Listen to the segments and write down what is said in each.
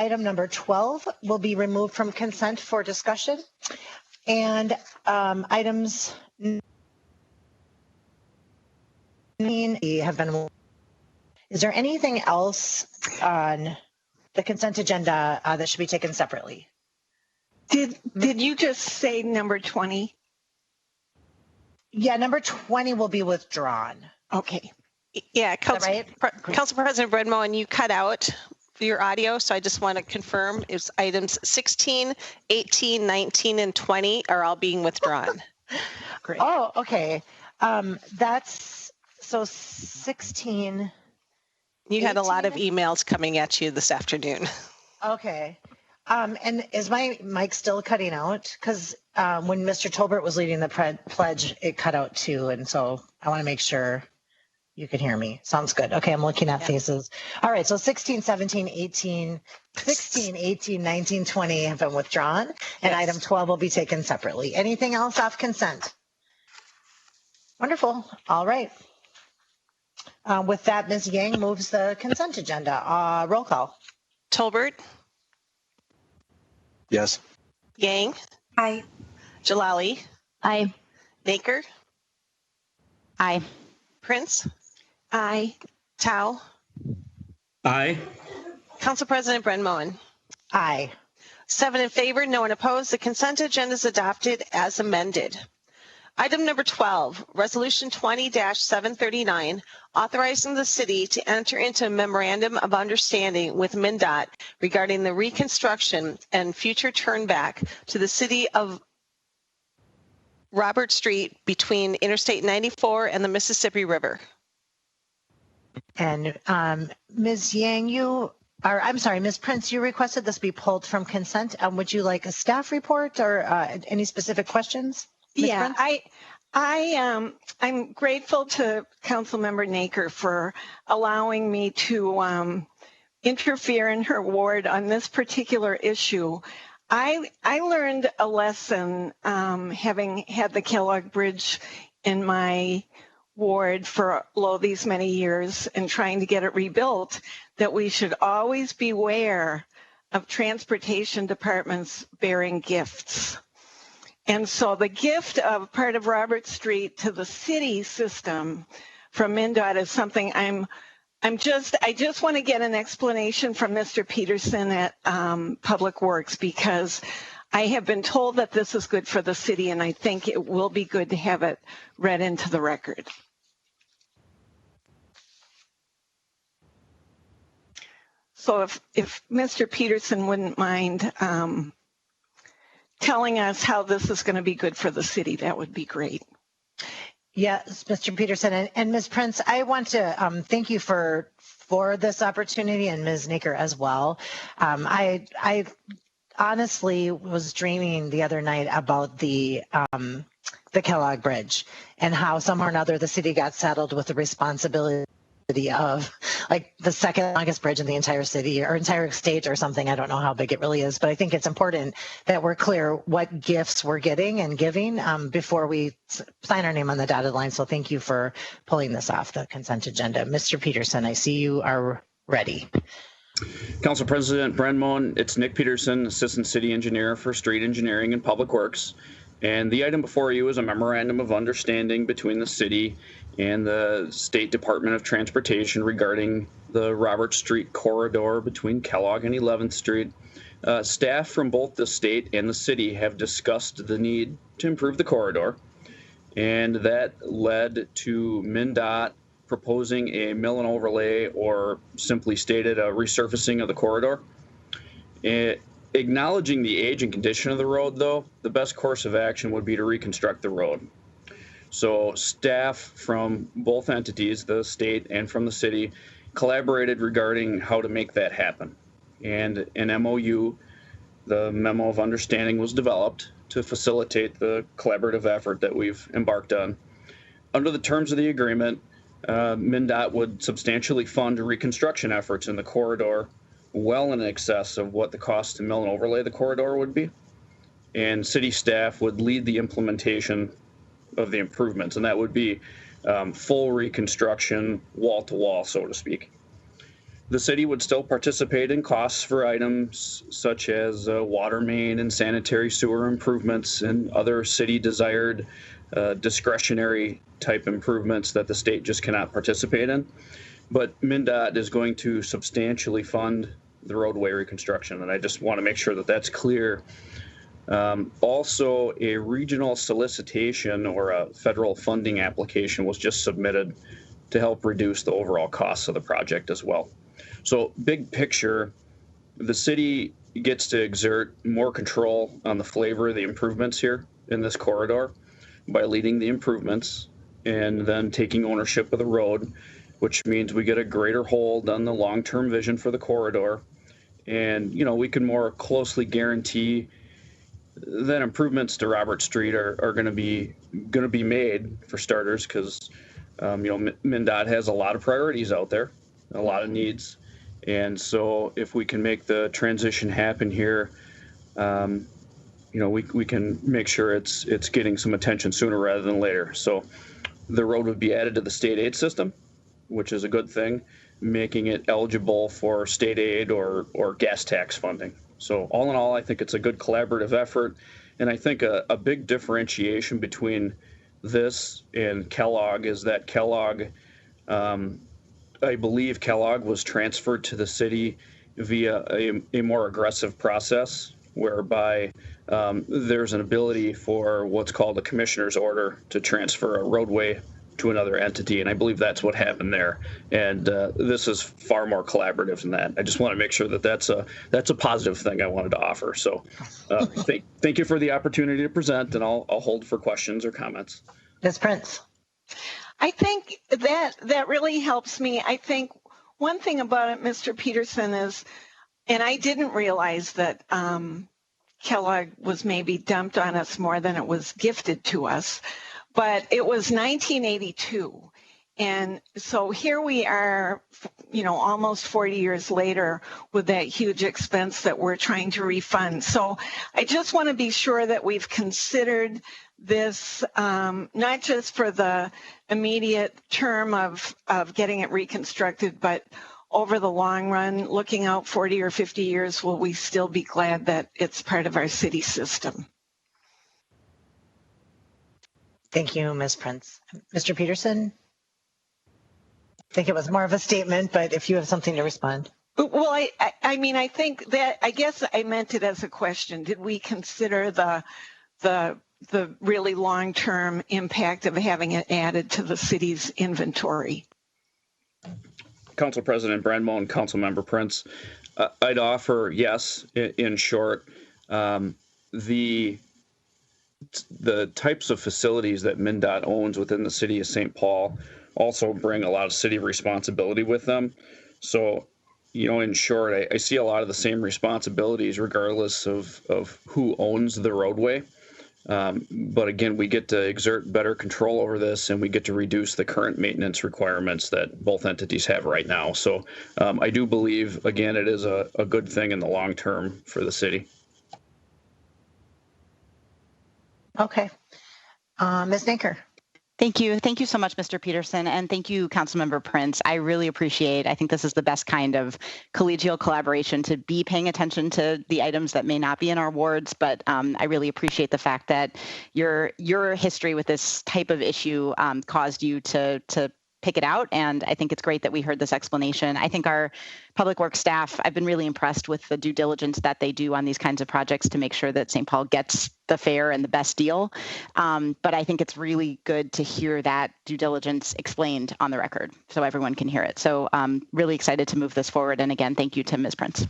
Item number 12 will be removed from consent for discussion. And items 9 have been. Is there anything else on the consent agenda that should be taken separately? Did you just say number 20? Yeah, number 20 will be withdrawn. Okay. Yeah, Right? Council President Bredmo, you cut out your audio, so I just want to confirm it's items 16, 18, 19, and 20 are all being withdrawn. Great. Oh, okay. That's so 16. You had a lot of 18? emails coming at you this afternoon. Okay. And is my mic still cutting out? Because when Mr. Tolbert was leading the pledge, it cut out too. And so I want to make sure you can hear me. Sounds good. Okay, I'm looking at faces. All right, so 16, 17, 18, 16, 18, 19, 20 have been withdrawn, and item 12 will be taken separately. Anything else off consent? Wonderful. All right. With that, Ms. Yang moves the consent agenda. Roll call. Tolbert? Yes. Yang? Aye. Jalali? Aye. Naker? Aye. Prince? Aye. Tao? Aye. Council President Bredmo. Aye. 7 in favor, no one opposed. The consent agenda is adopted as amended. Item number 12, Resolution 20-739, authorizing the city to enter into a memorandum of understanding with MnDOT regarding the reconstruction and future turnback to the city of Robert Street between Interstate 94 and the Mississippi River. And Ms. Yang, Ms. Prince, you requested this be pulled from consent. Would you like a staff report or any specific questions? Ms. Yeah, Prince? I'm grateful to Councilmember Naker for allowing me to interfere in her ward on this particular issue. I learned a lesson having had the Kellogg Bridge in my ward for these many years and trying to get it rebuilt, that we should always beware of transportation departments bearing gifts. And so the gift of part of Robert Street to the city system from MnDOT is something I just want to get an explanation from Mr. Peterson at Public Works, because I have been told that this is good for the city, and I think it will be good to have it read into the record. So if Mr. Peterson wouldn't mind telling us how this is going to be good for the city, that would be great. Yes, Mr. Peterson and Ms. Prince, I want to thank you for this opportunity, and Ms. Naker as well. I honestly was dreaming the other night about the Kellogg Bridge and how somehow or another the city got saddled with the responsibility of like the second longest bridge in the entire city or entire state or something. I don't know how big it really is, but I think it's important that we're clear what gifts we're getting and giving before we sign our name on the dotted line. So thank you for pulling this off the consent agenda. Mr. Peterson, I see you are ready. Council President Bredmo, it's Nick Peterson, Assistant City Engineer for Street Engineering and Public Works. And the item before you is a memorandum of understanding between the city and the State Department of Transportation regarding the Robert Street corridor between Kellogg and 11th Street. Staff from both the state and the city have discussed the need to improve the corridor, and that led to MnDOT proposing a mill and overlay, or simply stated, a resurfacing of the corridor. Acknowledging the age and condition of the road, though, the best course of action would be to reconstruct the road. So staff from both entities, the state and from the city, collaborated regarding how to make that happen. And an MOU, the Memo of Understanding, was developed to facilitate the collaborative effort that we've embarked on. Under the terms of the agreement, MnDOT would substantially fund reconstruction efforts in the corridor well in excess of what the cost to mill and overlay the corridor would be. And city staff would lead the implementation of the improvements, and that would be full reconstruction, wall to wall, so to speak. The city would still participate in costs for items such as water main and sanitary sewer improvements and other city desired discretionary type improvements that the state just cannot participate in. But MnDOT is going to substantially fund the roadway reconstruction, and I just want to make sure that that's clear. Also, a regional solicitation or a federal funding application was just submitted to help reduce the overall costs of the project as well. So big picture, the city gets to exert more control on the flavor of the improvements here in this corridor by leading the improvements and then taking ownership of the road, which means we get a greater hold on the long-term vision for the corridor. And, you know, we can more closely guarantee that improvements to Robert Street are going to be made, for starters, because MnDOT has a lot of priorities out there, a lot of needs. And so if we can make the transition happen here, we can make sure it's getting some attention sooner rather than later. So the road would be added to the state aid system, which is a good thing, making it eligible for state aid or gas tax funding. So all in all, I think it's a good collaborative effort. And I think a big differentiation between this and Kellogg is that Kellogg, I believe Kellogg was transferred to the city via a more aggressive process whereby there's an ability for what's called a commissioner's order to transfer a roadway to another entity, and I believe that's what happened there. And this is far more collaborative than that. I just want to make sure that that's a positive thing I wanted to offer. So thank you for the opportunity to present, and I'll hold for questions or comments. Ms. Prince. I think that really helps me. I think one thing about it, Mr. Peterson, is, and I didn't realize that Kellogg was maybe dumped on us more than it was gifted to us, but it was 1982. And so here we are, almost 40 years later with that huge expense that we're trying to refund. So I just want to be sure that we've considered this, not just for the immediate term of getting it reconstructed, but over the long run, looking out 40 or 50 years, will we still be glad that it's part of our city system? Thank you, Ms. Prince. Mr. Peterson? I think it was more of a statement, but if you have something to respond. Well, I think that, I guess I meant it as a question. Did we consider the really long-term impact of having it added to the city's inventory? Council President Brandmo and Councilmember Prince, I'd offer yes. In short, the types of facilities that MnDOT owns within the city of St. Paul also bring a lot of city responsibility with them. So, in short, I see a lot of the same responsibilities regardless of who owns the roadway. But again, we get to exert better control over this, and we get to reduce the current maintenance requirements that both entities have right now. So I do believe, again, it is a good thing in the long term for the city. Okay. Ms. Naker. Thank you. Thank you so much, Mr. Peterson, and thank you, Councilmember Prince. I really appreciate, I think this is the best kind of collegial collaboration, to be paying attention to the items that may not be in our wards, but I really appreciate the fact that your history with this type of issue caused you to pick it out, and I think it's great that we heard this explanation. I think our public works staff, I've been really impressed with the due diligence that they do on these kinds of projects to make sure that St. Paul gets the fair and the best deal. But I think it's really good to hear that due diligence explained on the record so everyone can hear it. So really excited to move this forward. And again, thank you to Ms. Prince.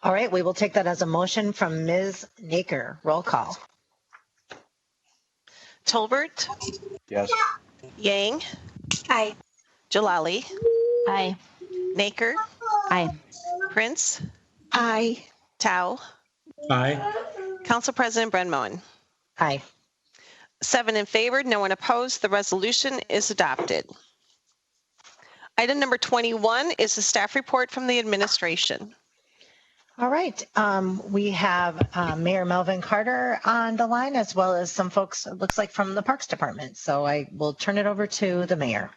All right, we will take that as a motion from Ms. Naker. Roll call. Tolbert? Yes. Yang? Aye. Jalali? Aye. Naker? Aye. Prince? Aye. Tao? Aye. Council President Brenmoen? Aye. 7 in favor, no one opposed. The resolution is adopted. Item number 21 is the staff report from the administration. All right. We have Mayor Melvin Carter on the line, as well as some folks, it looks like, from the Parks Department. So I will turn it over to the mayor.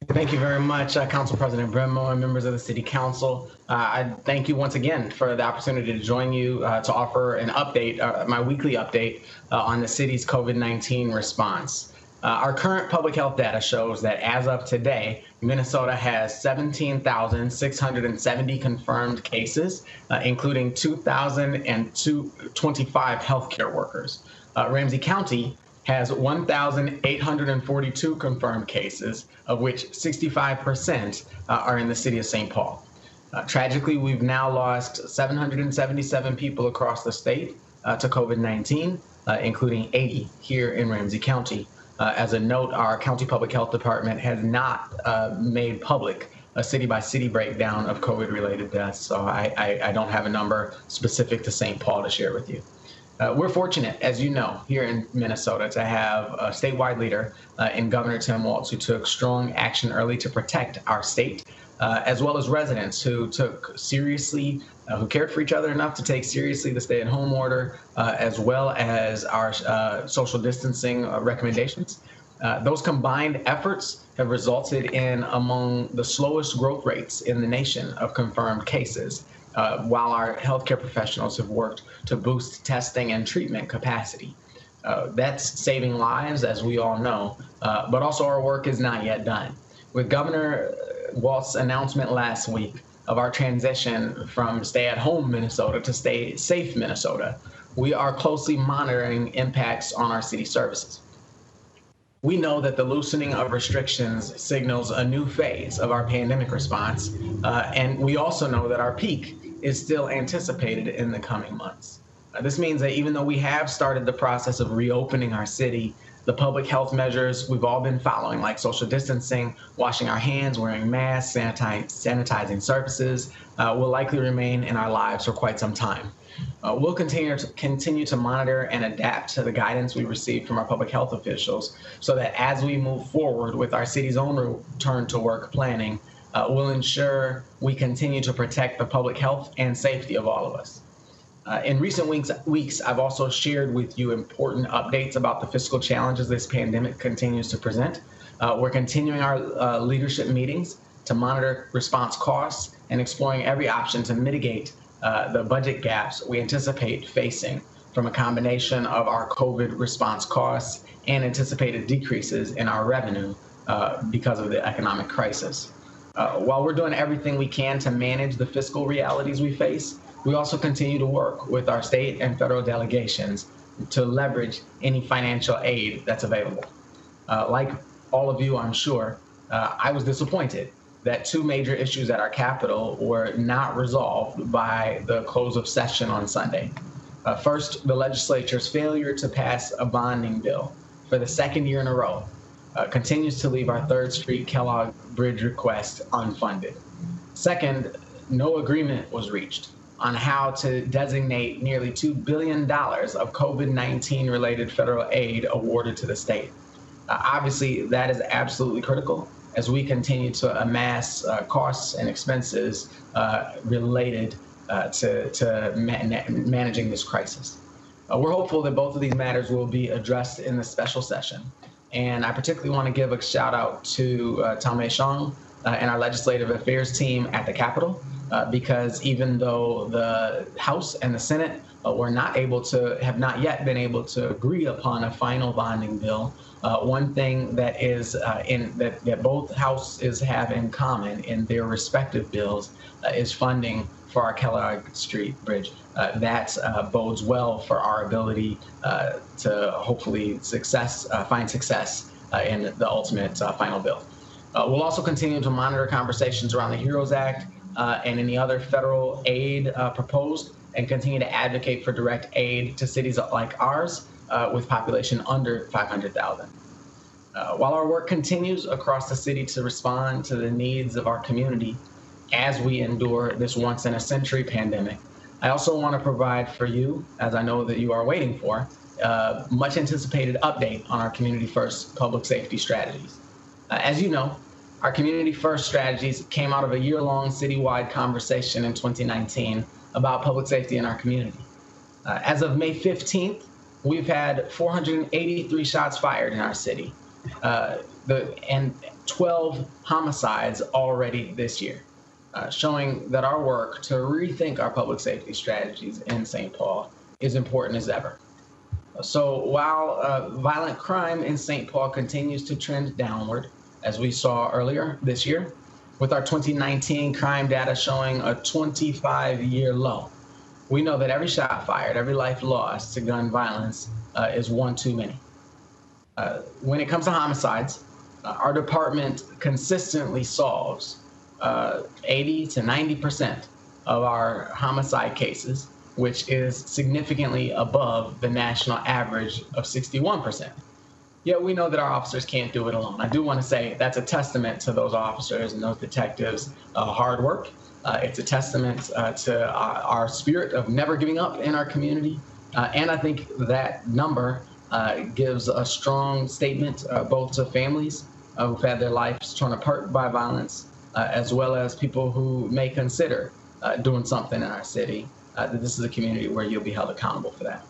Thank you very much, Council President Bremo and members of the City Council. I thank you once again for the opportunity to join you to offer an update, my weekly update on the city's COVID-19 response. Our current public health data shows that as of today, Minnesota has 17,670 confirmed cases, including 2,025 healthcare workers. Ramsey County has 1,842 confirmed cases, of which 65% are in the city of St. Paul. Tragically, we've now lost 777 people across the state to COVID-19, including 80 here in Ramsey County. As a note, our county public health department has not made public a city-by-city breakdown of COVID-related deaths, so I don't have a number specific to St. Paul to share with you. We're fortunate, as you know, here in Minnesota to have a statewide leader in Governor Tim Walz who took strong action early to protect our state, as well as residents who took seriously, who cared for each other enough to take seriously the stay-at-home order, as well as our social distancing recommendations. Those combined efforts have resulted in among the slowest growth rates in the nation of confirmed cases, while our healthcare professionals have worked to boost testing and treatment capacity. That's saving lives, as we all know, but also our work is not yet done. With Governor Walz's announcement last week of our transition from stay-at-home Minnesota to stay-safe Minnesota, we are closely monitoring impacts on our city services. We know that the loosening of restrictions signals a new phase of our pandemic response, and we also know that our peak is still anticipated in the coming months. This means that even though we have started the process of reopening our city, the public health measures we've all been following, like social distancing, washing our hands, wearing masks, sanitizing surfaces, will likely remain in our lives for quite some time. We'll continue to monitor and adapt to the guidance we receive from our public health officials so that as we move forward with our city's own return to work planning, we'll ensure we continue to protect the public health and safety of all of us. In recent weeks, I've also shared with you important updates about the fiscal challenges this pandemic continues to present. We're continuing our leadership meetings to monitor response costs and exploring every option to mitigate the budget gaps we anticipate facing from a combination of our COVID response costs and anticipated decreases in our revenue because of the economic crisis. While we're doing everything we can to manage the fiscal realities we face, we also continue to work with our state and federal delegations to leverage any financial aid that's available. Like all of you, I'm sure, I was disappointed that two major issues at our Capitol were not resolved by the close of session on Sunday. First, the legislature's failure to pass a bonding bill for the second year in a row continues to leave our 3rd Street Kellogg Bridge request unfunded. Second, no agreement was reached on how to designate nearly $2 billion of COVID-19 related federal aid awarded to the state. Obviously, that is absolutely critical as we continue to amass costs and expenses related to managing this crisis. We're hopeful that both of these matters will be addressed in the special session. And I particularly want to give a shout out to Talmay Shong and our legislative affairs team at the Capitol, because even though the House and the Senate have not yet been able to agree upon a final bonding bill, one thing that is that both houses have in common in their respective bills is funding for our Kellogg Street Bridge. That bodes well for our ability to hopefully find success in the ultimate final bill. We'll also continue to monitor conversations around the HEROES Act and any other federal aid proposed, and continue to advocate for direct aid to cities like ours with population under 500,000. While our work continues across the city to respond to the needs of our community as we endure this once-in-a-century pandemic, I also want to provide for you, as I know that you are waiting for, much anticipated update on our Community First public safety strategies. As you know, our Community First strategies came out of a year-long citywide conversation in 2019 about public safety in our community. As of May 15th, we've had 483 shots fired in our city. And 12 homicides already this year, showing that our work to rethink our public safety strategies in St. Paul is important as ever. So while violent crime in St. Paul continues to trend downward, as we saw earlier this year, with our 2019 crime data showing a 25-year low, we know that every shot fired, every life lost to gun violence is one too many. When it comes to homicides, our department consistently solves 80 to 90% of our homicide cases, which is significantly above the national average of 61%. Yet we know that our officers can't do it alone. I do want to say that's a testament to those officers and those detectives' hard work. It's a testament to our spirit of never giving up in our community. And I think that number gives a strong statement both to families who've had their lives torn apart by violence, as well as people who may consider doing something in our city, that this is a community where you'll be held accountable for that.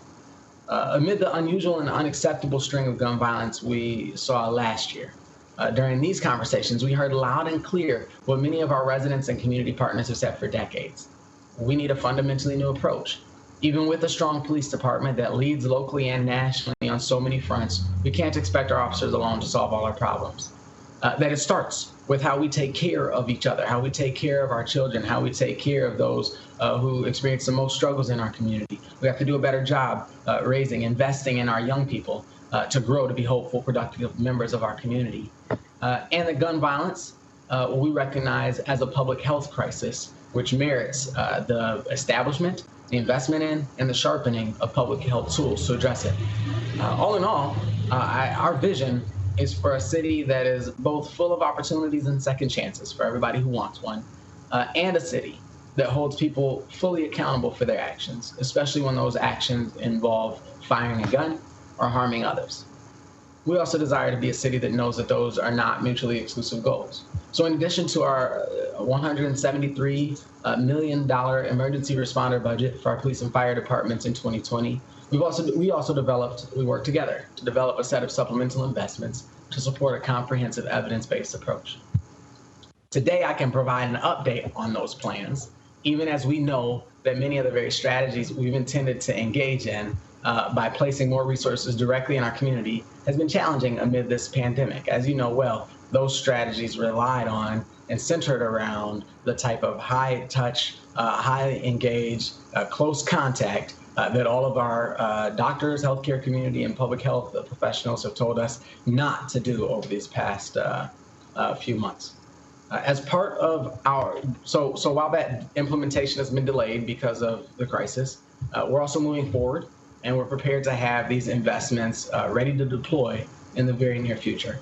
Amid the unusual and unacceptable string of gun violence we saw last year, during these conversations, we heard loud and clear what many of our residents and community partners have said for decades. We need a fundamentally new approach. Even with a strong police department that leads locally and nationally on so many fronts, we can't expect our officers alone to solve all our problems. That it starts with how we take care of each other, how we take care of our children, how we take care of those who experience the most struggles in our community. We have to do a better job investing in our young people to grow to be hopeful, productive members of our community. And the gun violence, we recognize as a public health crisis, which merits the establishment, the investment in, and the sharpening of public health tools to address it. All in all, our vision is for a city that is both full of opportunities and second chances for everybody who wants one, and a city that holds people fully accountable for their actions, especially when those actions involve firing a gun or harming others. We also desire to be a city that knows that those are not mutually exclusive goals. So in addition to our $173 million emergency responder budget for our police and fire departments in 2020, we worked together to develop a set of supplemental investments to support a comprehensive evidence-based approach. Today, I can provide an update on those plans, even as we know that many of the very strategies we've intended to engage in by placing more resources directly in our community has been challenging amid this pandemic. As you know well, those strategies relied on and centered around the type of high-touch, highly engaged, close contact that all of our doctors, healthcare community, and public health professionals have told us not to do over these past few months. As part of so while that implementation has been delayed because of the crisis, we're also moving forward, and we're prepared to have these investments ready to deploy in the very near future.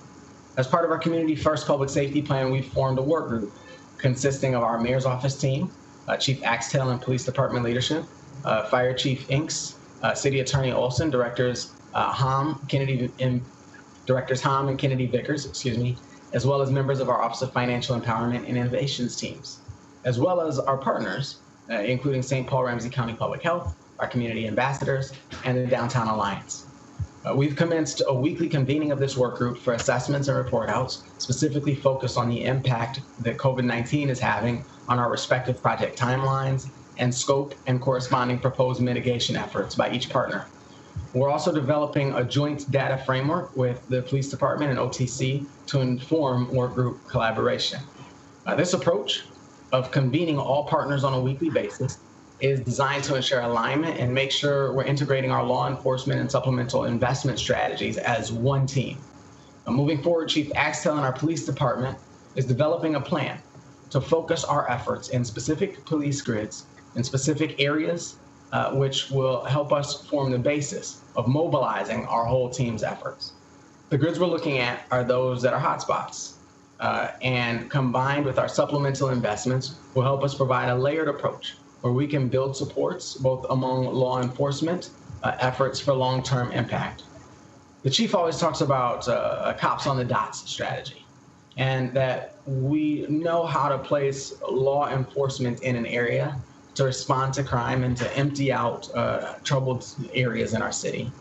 As part of our Community First Public Safety Plan, we've formed a work group consisting of our Mayor's Office team, Chief Axtell and Police Department leadership, Fire Chief Inks, City Attorney Olson, Directors Hahm and Kennedy Vickers, as well as members of our Office of Financial Empowerment and Innovations teams, as well as our partners, including St. Paul Ramsey County Public Health, our community ambassadors, and the Downtown Alliance. We've commenced a weekly convening of this work group for assessments and report outs, specifically focused on the impact that COVID-19 is having on our respective project timelines and scope and corresponding proposed mitigation efforts by each partner. We're also developing a joint data framework with the police department and OTC to inform work group collaboration. This approach of convening all partners on a weekly basis is designed to ensure alignment and make sure we're integrating our law enforcement and supplemental investment strategies as one team. Moving forward, Chief Axtell and our police department is developing a plan to focus our efforts in specific police grids in specific areas, which will help us form the basis of mobilizing our whole team's efforts. The grids we're looking at are those that are hotspots, and combined with our supplemental investments will help us provide a layered approach where we can build supports both among law enforcement efforts for long-term impact. The chief always talks about a cops on the dots strategy, and that we know how to place law enforcement in an area to respond to crime and to empty out troubled areas in our city.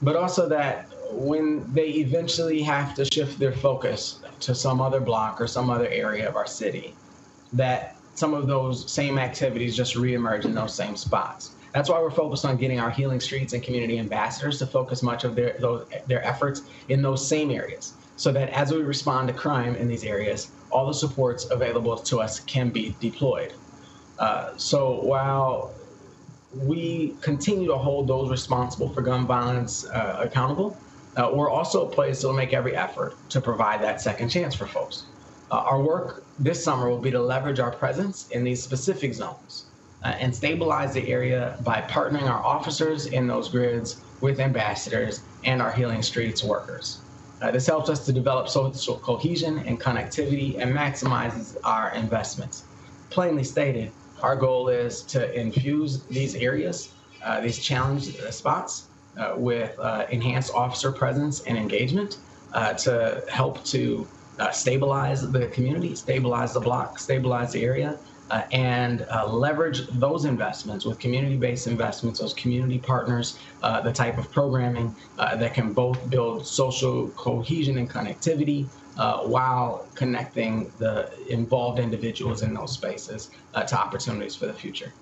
But also that when they eventually have to shift their focus to some other block or some other area of our city, that some of those same activities just reemerge in those same spots. That's why we're focused on getting our healing streets and community ambassadors to focus much of their efforts in those same areas, so that as we respond to crime in these areas, all the supports available to us can be deployed. So while we continue to hold those responsible for gun violence accountable, we're also poised to make every effort to provide that second chance for folks. Our work this summer will be to leverage our presence in these specific zones and stabilize the area by partnering our officers in those grids with ambassadors and our healing streets workers. This helps us to develop social cohesion and connectivity and maximizes our investments. Plainly stated, our goal is to infuse these areas, these challenge spots, with enhanced officer presence and engagement to help to stabilize the community, stabilize the block, stabilize the area, and leverage those investments with community-based investments, those community partners, the type of programming that can both build social cohesion and connectivity while connecting the involved individuals in those spaces to opportunities for the future.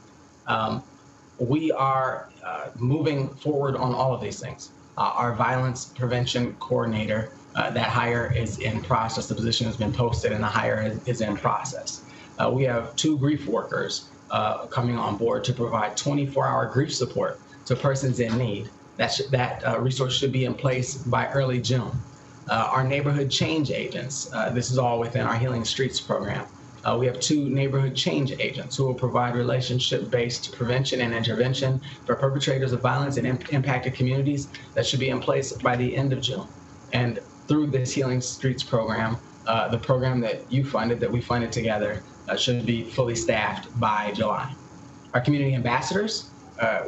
We are moving forward on all of these things. Our violence prevention coordinator, that hire is in process. The position has been posted and the hire is in process. We have 2 grief workers coming on board to provide 24-hour grief support to persons in need. That resource should be in place by early June. Our neighborhood change agents, this is all within our Healing Streets program. We have 2 neighborhood change agents who will provide relationship-based prevention and intervention for perpetrators of violence in impacted communities. That should be in place by the end of June. And through this Healing Streets program, the program that you funded, that we funded together, should be fully staffed by July. Our community ambassadors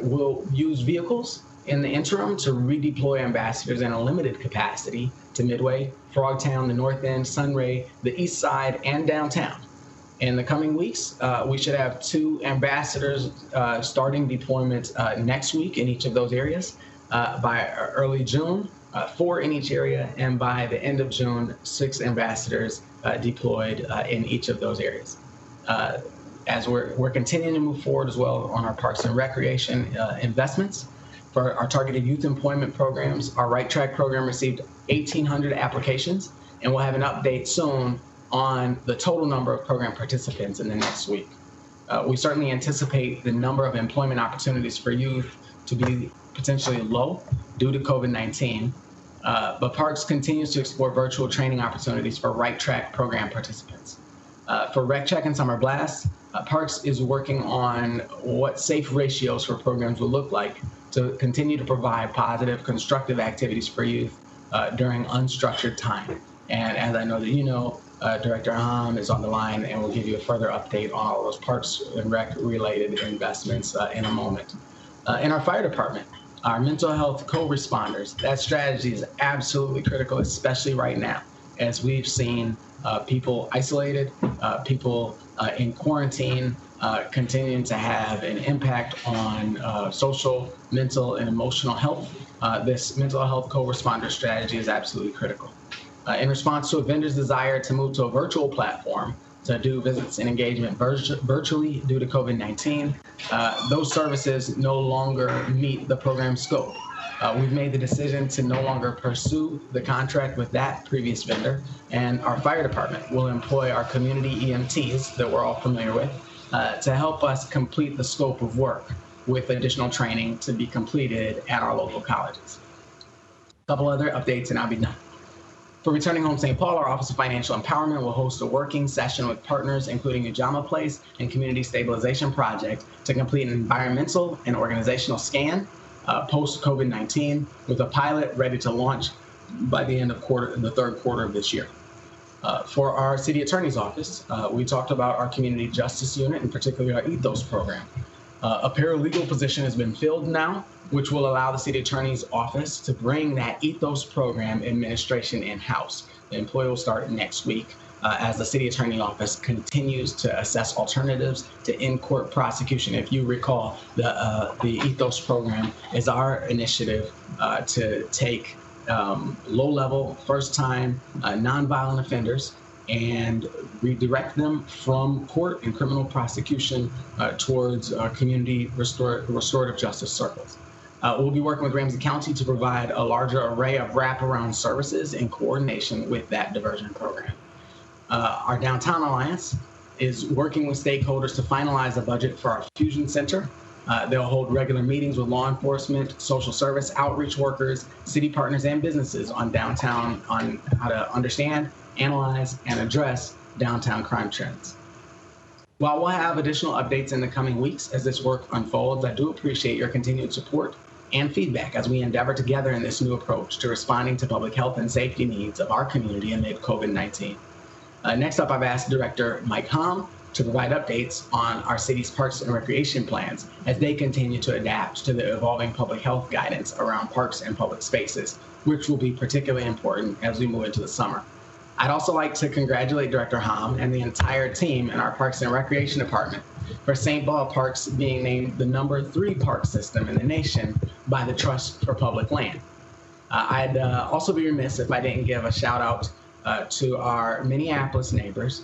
will use vehicles in the interim to redeploy ambassadors in a limited capacity to Midway, Frogtown, the North End, Sunray, the East Side, and downtown. In the coming weeks, we should have 2 ambassadors starting deployment next week in each of those areas. By early June, 4 in each area, and by the end of June, 6 ambassadors deployed in each of those areas. As we're continuing to move forward as well on our parks and recreation investments. For our targeted youth employment programs, our Right Track program received 1,800 applications, and we'll have an update soon on the total number of program participants in the next week. We certainly anticipate the number of employment opportunities for youth to be potentially low due to COVID-19, but Parks continues to explore virtual training opportunities for Right Track program participants. For Rec Check and Summer Blast, Parks is working on what safe ratios for programs will look like to continue to provide positive, constructive activities for youth during unstructured time. And as I know that you know, Director Hahm is on the line and will give you a further update on all those Parks and Rec related investments in a moment. In our fire department, our mental health co-responders, that strategy is absolutely critical, especially right now, as we've seen people isolated, people in quarantine, continuing to have an impact on social, mental, and emotional health. This mental health co-responder strategy is absolutely critical. In response to a vendor's desire to move to a virtual platform to do visits and engagement virtually due to COVID-19, those services no longer meet the program scope. We've made the decision to no longer pursue the contract with that previous vendor, and our fire department will employ our community EMTs that we're all familiar with to help us complete the scope of work with additional training to be completed at our local colleges. A couple other updates and I'll be done. For Returning Home St. Paul, our Office of Financial Empowerment will host a working session with partners, including Ujamaa Place and Community Stabilization Project, to complete an environmental and organizational scan post-COVID-19 with a pilot ready to launch by the end of the third quarter of this year. For our City Attorney's Office, we talked about our Community Justice Unit, and particularly our Ethos program. A paralegal position has been filled now, which will allow the City Attorney's Office to bring that Ethos program administration in-house. The employee will start next week as the City Attorney's Office continues to assess alternatives to in-court prosecution. If you recall, the Ethos program is our initiative to take low-level, first-time, nonviolent offenders and redirect them from court and criminal prosecution towards community restorative justice circles. We'll be working with Ramsey County to provide a larger array of wraparound services in coordination with that diversion program. Our Downtown Alliance is working with stakeholders to finalize a budget for our Fusion Center. They'll hold regular meetings with law enforcement, social service, outreach workers, city partners, and businesses on downtown, on how to understand, analyze, and address downtown crime trends. While we'll have additional updates in the coming weeks as this work unfolds, I do appreciate your continued support and feedback as we endeavor together in this new approach to responding to public health and safety needs of our community amid COVID-19. Next up, I've asked Director Mike Hahm to provide updates on our city's parks and recreation plans as they continue to adapt to the evolving public health guidance around parks and public spaces, which will be particularly important as we move into the summer. I'd also like to congratulate Director Hahm and the entire team in our Parks and Recreation Department for St. Paul Parks being named the #3 park system in the nation by the Trust for Public Land. I'd also be remiss if I didn't give a shout out to our Minneapolis neighbors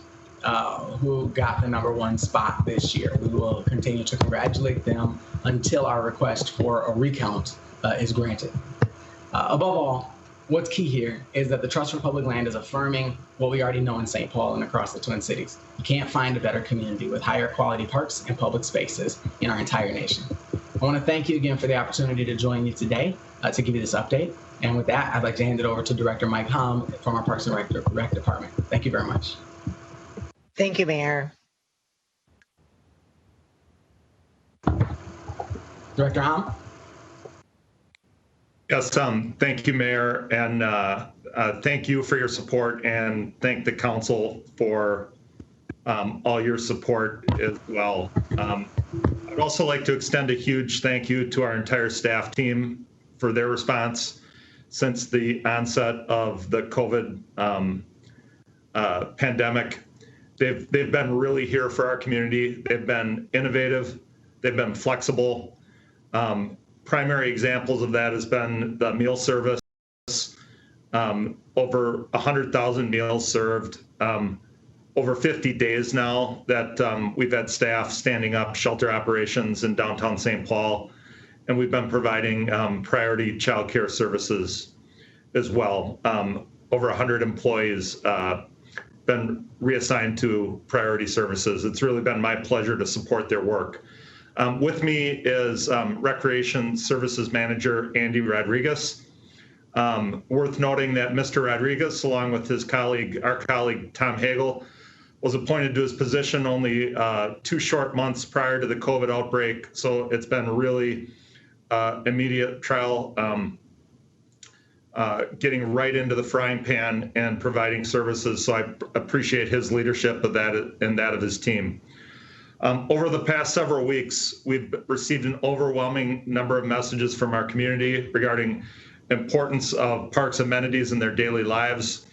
who got the #1 spot this year. We will continue to congratulate them until our request for a recount is granted. Above all, what's key here is that the Trust for Public Land is affirming what we already know in St. Paul and across the Twin Cities. You can't find a better community with higher quality parks and public spaces in our entire nation. I want to thank you again for the opportunity to join you today to give you this update. And with that, I'd like to hand it over to Director Mike Hahm from our Parks and Rec Department. Thank you very much. Thank you, Mayor. Director Hahm? Yes, thank you, Mayor, and thank you for your support, and thank the council for all your support as well. I'd also like to extend a huge thank you to our entire staff team for their response since the onset of the COVID pandemic. They've been really here for our community. They've been innovative. They've been flexible. Primary examples of that has been the meal service, over 100,000 meals served, over 50 days now that we've had staff standing up shelter operations in downtown St. Paul, and we've been providing priority childcare services as well. Over 100 employees been reassigned to priority services. It's really been my pleasure to support their work. With me is Recreation Services Manager Andy Rodriguez. Worth noting that Mr. Rodriguez, along with his colleague, our colleague Tom Hagel, was appointed to his position only 2 short months prior to the COVID outbreak. So it's been really immediate trial, getting right into the frying pan and providing services. So I appreciate his leadership of that and that of his team. Over the past several weeks, we've received an overwhelming number of messages from our community regarding importance of parks amenities in their daily lives.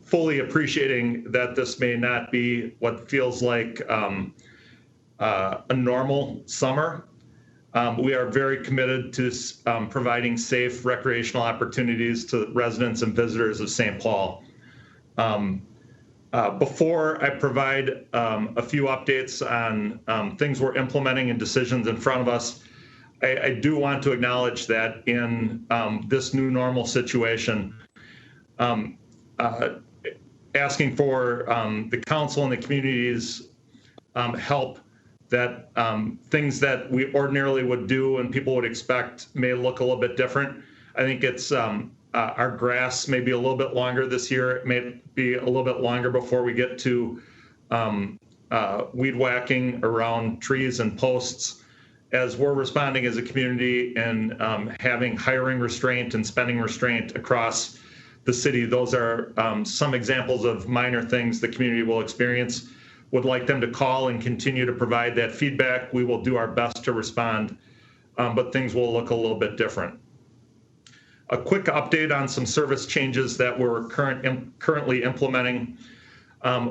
Fully appreciating that this may not be what feels like a normal summer. We are very committed to providing safe recreational opportunities to residents and visitors of St. Paul. Before I provide a few updates on things we're implementing and decisions in front of us, I do want to acknowledge that in this new normal situation, asking for the council and the community's help, that things that we ordinarily would do and people would expect may look a little bit different. I think it's our grass may be a little bit longer this year. It may be a little bit longer before we get to weed whacking around trees and posts, as we're responding as a community and having hiring restraint and spending restraint across the city. Those are some examples of minor things the community will experience. Would like them to call and continue to provide that feedback. We will do our best to respond, but things will look a little bit different. A quick update on some service changes that we're currently implementing.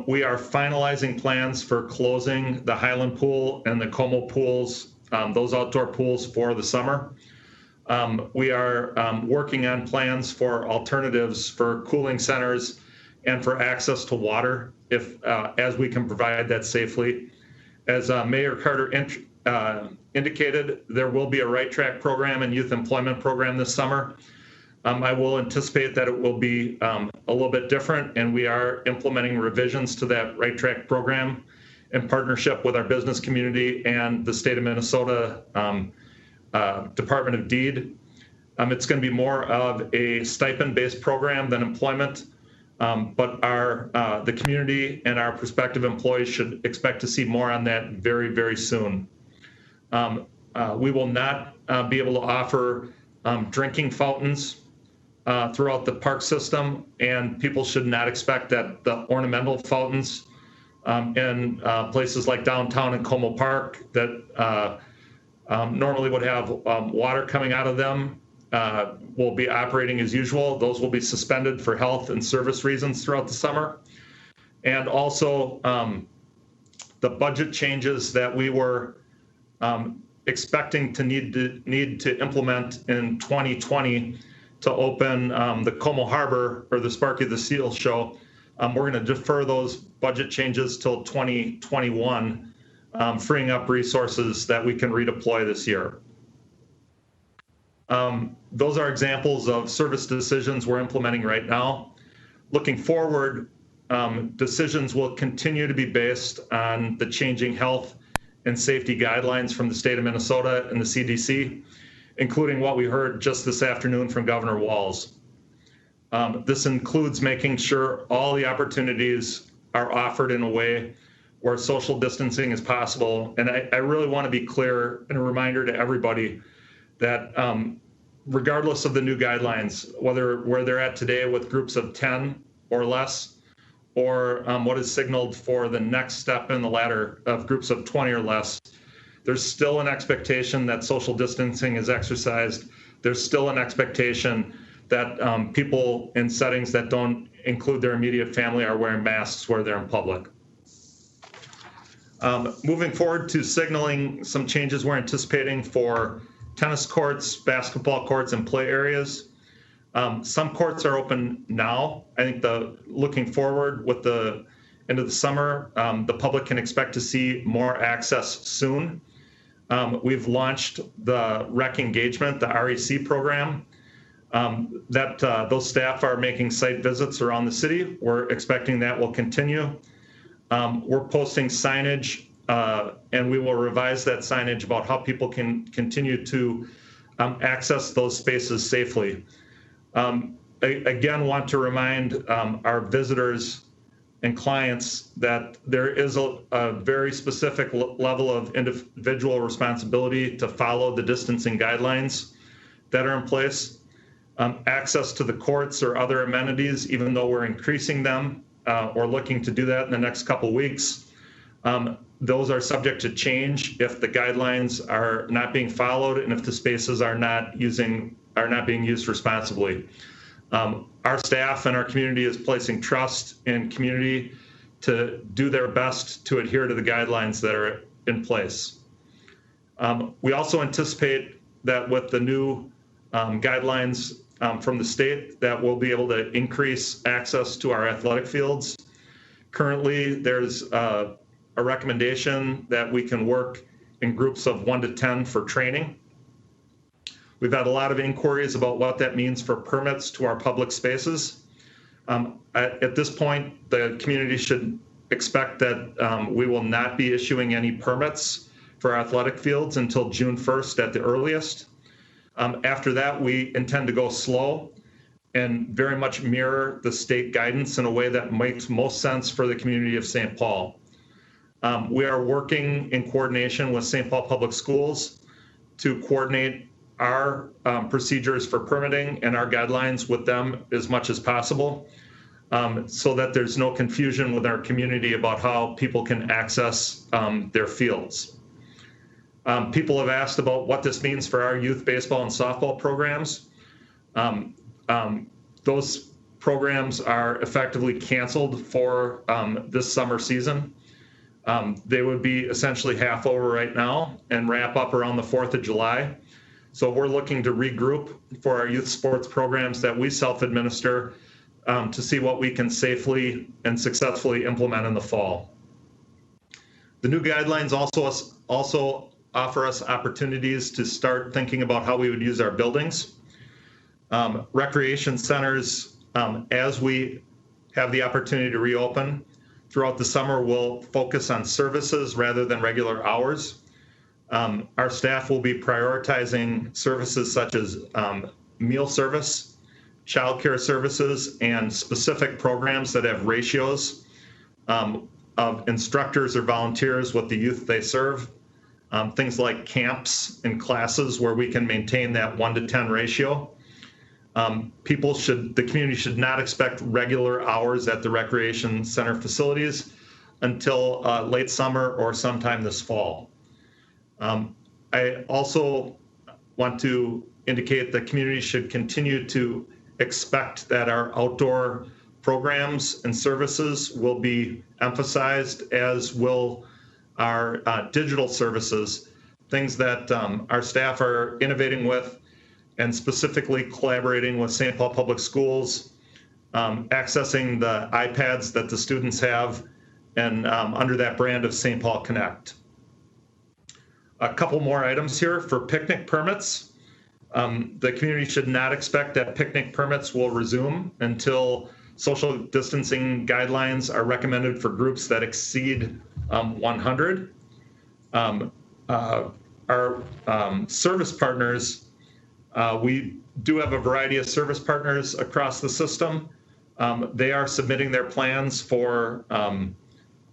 We are finalizing plans for closing the Highland Pool and the Como pools, those outdoor pools, for the summer. We are working on plans for alternatives for cooling centers and for access to water, as we can provide that safely. As Mayor Carter indicated, there will be a Right Track program and youth employment program this summer. I will anticipate that it will be a little bit different, and we are implementing revisions to that Right Track program in partnership with our business community and the state of Minnesota Department of Deed. It's going to be more of a stipend-based program than employment, but the community and our prospective employees should expect to see more on that very, very soon. We will not be able to offer drinking fountains throughout the park system, and people should not expect that the ornamental fountains in places like downtown and Como Park that normally would have water coming out of them will be operating as usual. Those will be suspended for health and service reasons throughout the summer. And also the budget changes that we were expecting to need to implement in 2020 to open the Como Harbor or the Sparky the Seal show. We're going to defer those budget changes till 2021, freeing up resources that we can redeploy this year. Those are examples of service decisions we're implementing right now. Looking forward, decisions will continue to be based on the changing health and safety guidelines from the state of Minnesota and the CDC, including what we heard just this afternoon from Governor Walz. This includes making sure all the opportunities are offered in a way where social distancing is possible. And I really want to be clear and a reminder to everybody that regardless of the new guidelines, whether where they're at today with groups of 10 or less, or what is signaled for the next step in the ladder of groups of 20 or less, there's still an expectation that social distancing is exercised. There's still an expectation that people in settings that don't include their immediate family are wearing masks where they're in public. Moving forward to signaling some changes we're anticipating for tennis courts, basketball courts, and play areas. Some courts are open now. I think looking forward with the end of the summer, the public can expect to see more access soon. We've launched the Rec Engagement, the REC program. Those staff are making site visits around the city. We're expecting that will continue. We're posting signage, and we will revise that signage about how people can continue to access those spaces safely. Again, want to remind our visitors and clients that there is a very specific level of individual responsibility to follow the distancing guidelines that are in place. Access to the courts or other amenities, even though we're increasing them or looking to do that in the next couple of weeks, those are subject to change if the guidelines are not being followed and if the spaces are not being used responsibly. Our staff and our community is placing trust in community to do their best to adhere to the guidelines that are in place. We also anticipate that with the new guidelines from the state that we'll be able to increase access to our athletic fields. Currently, there's a recommendation that we can work in groups of 1 to 10 for training. We've had a lot of inquiries about what that means for permits to our public spaces. At this point, the community should expect that we will not be issuing any permits for athletic fields until June 1st at the earliest. After that, we intend to go slow and very much mirror the state guidance in a way that makes most sense for the community of St. Paul. We are working in coordination with St. Paul Public Schools to coordinate our procedures for permitting and our guidelines with them as much as possible so that there's no confusion with our community about how people can access their fields. People have asked about what this means for our youth baseball and softball programs. Those programs are effectively canceled for this summer season. They would be essentially half over right now and wrap up around the 4th of July. So we're looking to regroup for our youth sports programs that we self-administer to see what we can safely and successfully implement in the fall. The new guidelines also offer us opportunities to start thinking about how we would use our buildings. Recreation centers, as we have the opportunity to reopen throughout the summer, will focus on services rather than regular hours. Our staff will be prioritizing services such as meal service, childcare services, and specific programs that have ratios of instructors or volunteers with the youth they serve. Things like camps and classes where we can maintain that 1-to-10 ratio. The community should not expect regular hours at the recreation center facilities until late summer or sometime this fall. I also want to indicate the community should continue to expect that our outdoor programs and services will be emphasized, as will our digital services, things that our staff are innovating with, and specifically collaborating with St. Paul Public Schools, accessing the iPads that the students have, and under that brand of St. Paul Connect. A couple more items here for picnic permits. The community should not expect that picnic permits will resume until social distancing guidelines are recommended for groups that exceed 100. Our service partners, we do have a variety of service partners across the system. They are submitting their plans for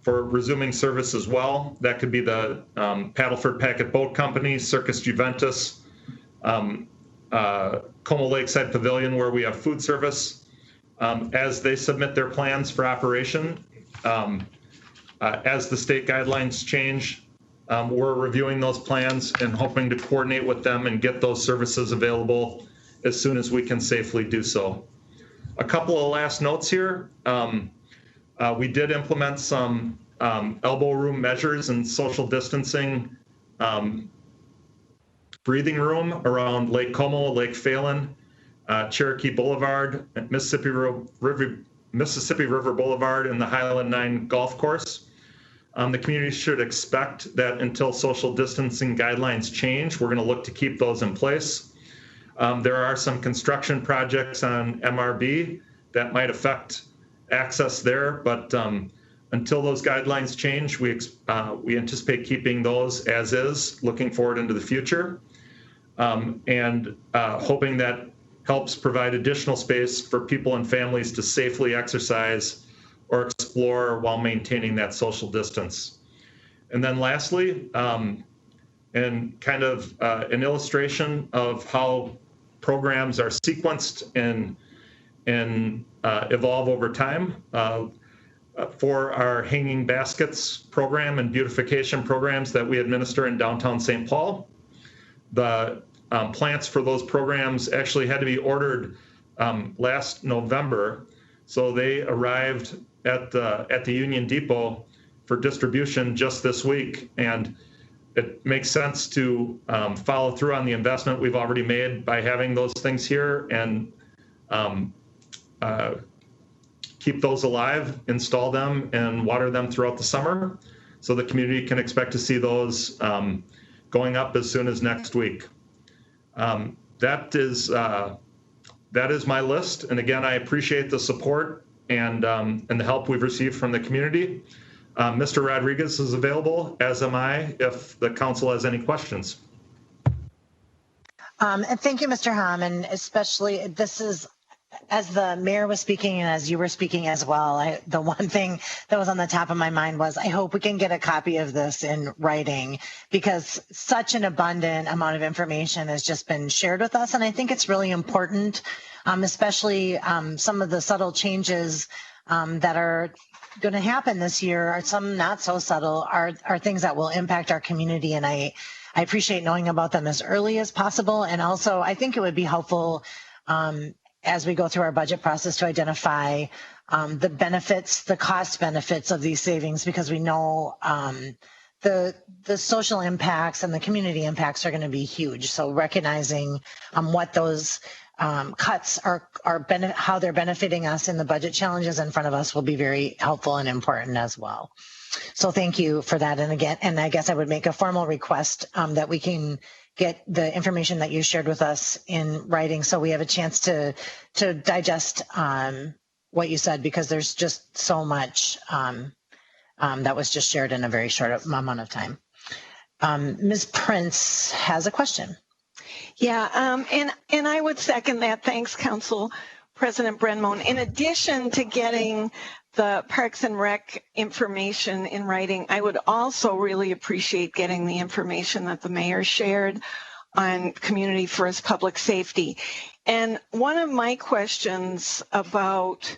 resuming service as well. That could be the Paddleford Packet Boat Company, Circus Juventus, Como Lakeside Pavilion, where we have food service. As they submit their plans for operation, as the state guidelines change, we're reviewing those plans and hoping to coordinate with them and get those services available as soon as we can safely do so. A couple of last notes here. We did implement some elbow room measures and social distancing breathing room around Lake Como, Lake Phelan, Cherokee Boulevard, Mississippi River Boulevard, and the Highland 9 Golf Course. The community should expect that until social distancing guidelines change, we're going to look to keep those in place. There are some construction projects on MRB that might affect access there, but until those guidelines change, we anticipate keeping those as is, looking forward into the future, and hoping that helps provide additional space for people and families to safely exercise or explore while maintaining that social distance. And then lastly, and kind of an illustration of how programs are sequenced and evolve over time. For our hanging baskets program and beautification programs that we administer in downtown St. Paul, the plants for those programs actually had to be ordered last November. So they arrived at the Union Depot for distribution just this week. And it makes sense to follow through on the investment we've already made by having those things here and keep those alive, install them, and water them throughout the summer. So the community can expect to see those going up as soon as next week. That is my list. And again, I appreciate the support and the help we've received from the community. Mr. Rodriguez is available, as am I, if the council has any questions. And thank you, Mr. Hahm, and especially this is, as the mayor was speaking and as you were speaking as well, the one thing that was on the top of my mind was I hope we can get a copy of this in writing, because such an abundant amount of information has just been shared with us. And I think it's really important, especially some of the subtle changes that are going to happen this year, or some not so subtle, are things that will impact our community. And I appreciate knowing about them as early as possible. And also, I think it would be helpful as we go through our budget process to identify the benefits, the cost benefits of these savings, because we know the social impacts and the community impacts are going to be huge. So recognizing what those cuts are how they're benefiting us in the budget challenges in front of us will be very helpful and important as well. So thank you for that. And again, and I guess I would make a formal request that we can get the information that you shared with us in writing, so we have a chance to digest what you said, because there's just so much that was just shared in a very short amount of time. Ms. Prince has a question. Yeah, and I would second that. Thanks, Council President Brenmone. In addition to getting the Parks and Rec information in writing, I would also really appreciate getting the information that the mayor shared on Community First Public Safety. And one of my questions about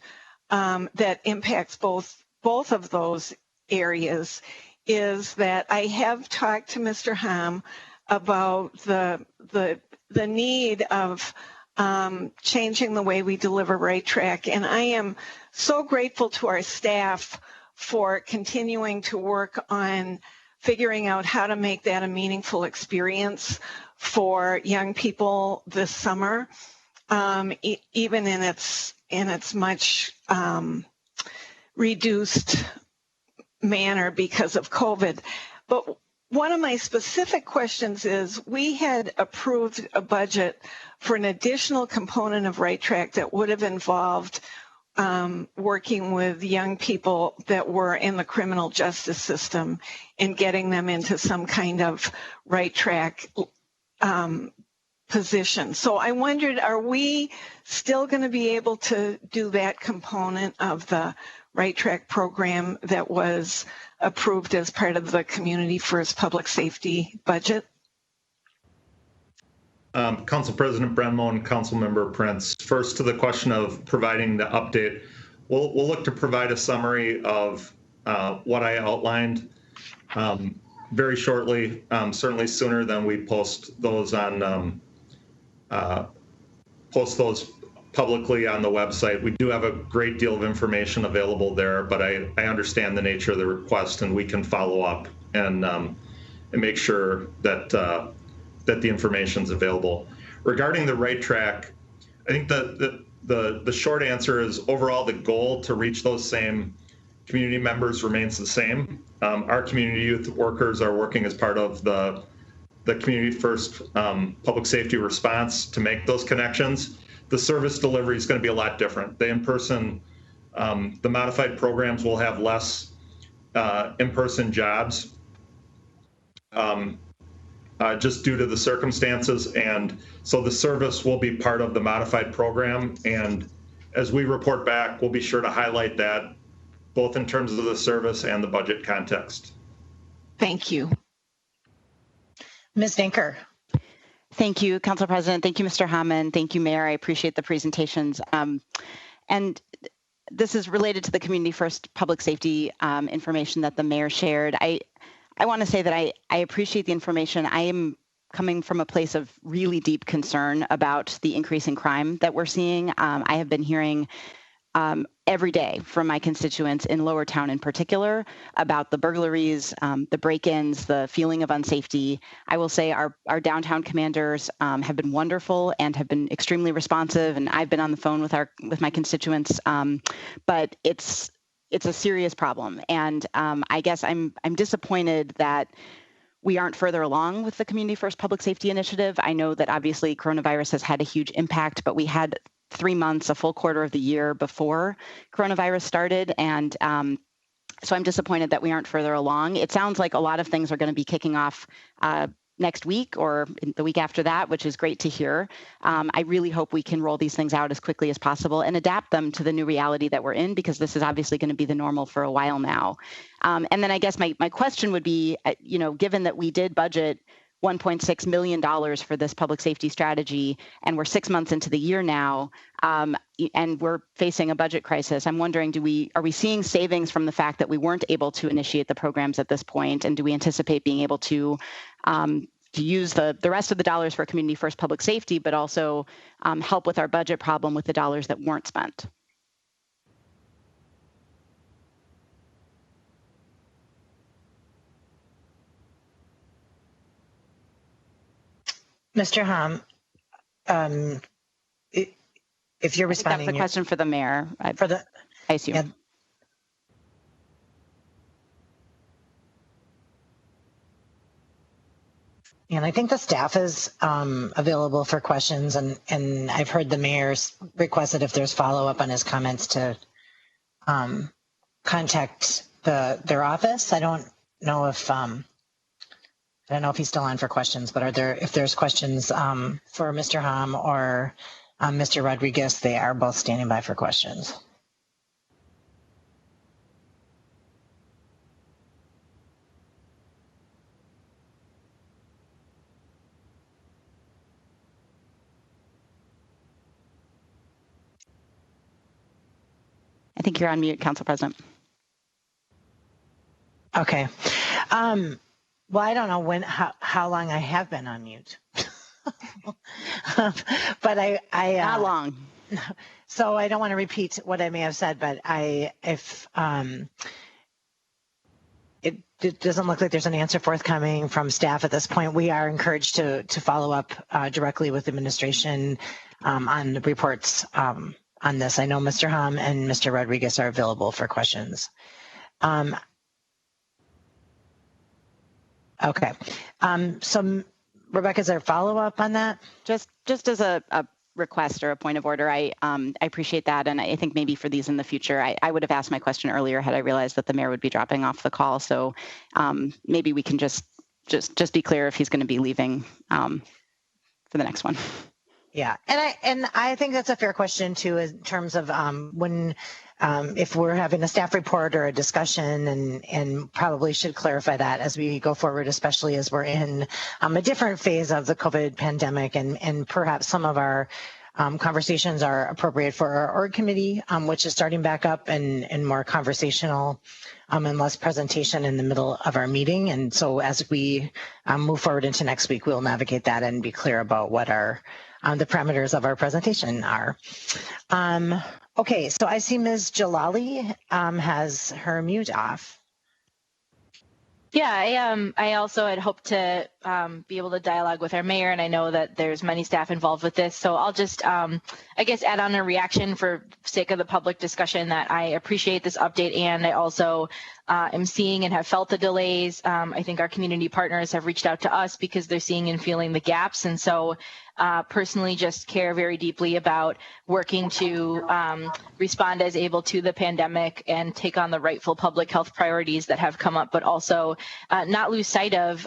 that impacts both of those areas is that I have talked to Mr. Hahm about the need of changing the way we deliver Right Track, and I am so grateful to our staff for continuing to work on figuring out how to make that a meaningful experience for young people this summer, even in its much reduced manner because of COVID. But one of my specific questions is, we had approved a budget for an additional component of Right Track that would have involved working with young people that were in the criminal justice system and getting them into some kind of Right Track position. So I wondered, are we still going to be able to do that component of the Right Track program that was approved as part of the Community First Public Safety budget? Council President Brenmone, Council Member Prince. First, to the question of providing the update, we'll look to provide a summary of what I outlined very shortly, certainly sooner than we post those on publicly on the website. We do have a great deal of information available there, but I understand the nature of the request, and we can follow up and make sure that that the information is available. Regarding the Right Track, I think the short answer is, overall the goal to reach those same community members remains the same. Our community youth workers are working as part of the Community First Public Safety response to make those connections. The service delivery is going to be a lot different. The in-person, the modified programs will have less in-person jobs just due to the circumstances. And so the service will be part of the modified program. And as we report back, we'll be sure to highlight that, both in terms of the service and the budget context. Thank you. Ms. Dinker. Thank you, Council President. Thank you, Mr. Hamm. Thank you, Mayor. I appreciate the presentations. And this is related to the Community First Public Safety information that the Mayor shared. I want to say that I appreciate the information. I am coming from a place of really deep concern about the increase in crime that we're seeing. I have been hearing every day from my constituents in Lower Town in particular about the burglaries, the break-ins, the feeling of unsafety. I will say our downtown commanders have been wonderful and have been extremely responsive, and I've been on the phone with my constituents, but it's a serious problem. And I guess I'm disappointed that we aren't further along with the Community First Public Safety Initiative. I know that obviously coronavirus has had a huge impact, but we had 3 months, a full quarter of the year before coronavirus started. And so I'm disappointed that we aren't further along. It sounds like a lot of things are going to be kicking off next week or the week after that, which is great to hear. I really hope we can roll these things out as quickly as possible and adapt them to the new reality that we're in, because this is obviously going to be the normal for a while now. And then I guess my question would be, given that we did budget $1.6 million for this public safety strategy, and we're 6 months into the year now, and we're facing a budget crisis, I'm wondering, are we seeing savings from the fact that we weren't able to initiate the programs at this point, and do we anticipate being able to use the rest of the dollars for Community First Public Safety, but also help with our budget problem with the dollars that weren't spent? Mr. Hahm, if you're responding, that's a question for the mayor. I assume. Yeah. And I think the staff is available for questions, and I've heard the mayor's requested if there's follow-up on his comments to contact their office. I don't know if he's still on for questions, but if there's questions for Mr. Hahm or Mr. Rodriguez, they are both standing by for questions. I think you're on mute, Council President. Okay. Well, I don't know how long I have been on mute, but I not long. So I don't want to repeat what I may have said, but if it doesn't look like there's an answer forthcoming from staff at this point, we are encouraged to follow up directly with administration on the reports on this. I know Mr. Hahm and Mr. Rodriguez are available for questions. Okay. So Rebecca, is there a follow-up on that? Just as a request or a point of order, I appreciate that. And I think maybe for these in the future, I would have asked my question earlier had I realized that the mayor would be dropping off the call. So maybe we can just be clear if he's going to be leaving for the next one. Yeah, and I think that's a fair question too, in terms of when if we're having a staff report or a discussion, and probably should clarify that as we go forward, especially as we're in a different phase of the COVID pandemic, and perhaps some of our conversations are appropriate for our org committee, which is starting back up and more conversational and less presentation in the middle of our meeting. And so as we move forward into next week, we'll navigate that and be clear about what our the parameters of our presentation are. Okay, so I see Ms. Jalali has her mute off. Yeah, I also had hoped to be able to dialogue with our mayor, and I know that there's many staff involved with this. So I'll just, I guess, add on a reaction for sake of the public discussion that I appreciate this update, and I also am seeing and have felt the delays. I think our community partners have reached out to us because they're seeing and feeling the gaps, and so personally just care very deeply about working to respond as able to the pandemic and take on the rightful public health priorities that have come up, but also not lose sight of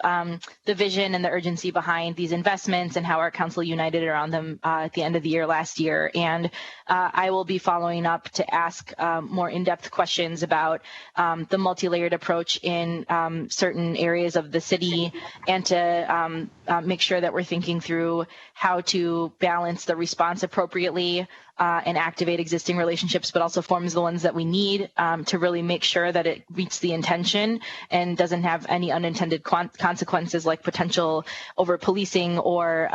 the vision and the urgency behind these investments and how our council united around them at the end of the year last year. And I will be following up to ask more in-depth questions about the multi-layered approach in certain areas of the city, and to make sure that we're thinking through how to balance the response appropriately and activate existing relationships, but also forms the ones that we need to really make sure that it meets the intention and doesn't have any unintended consequences like potential over policing or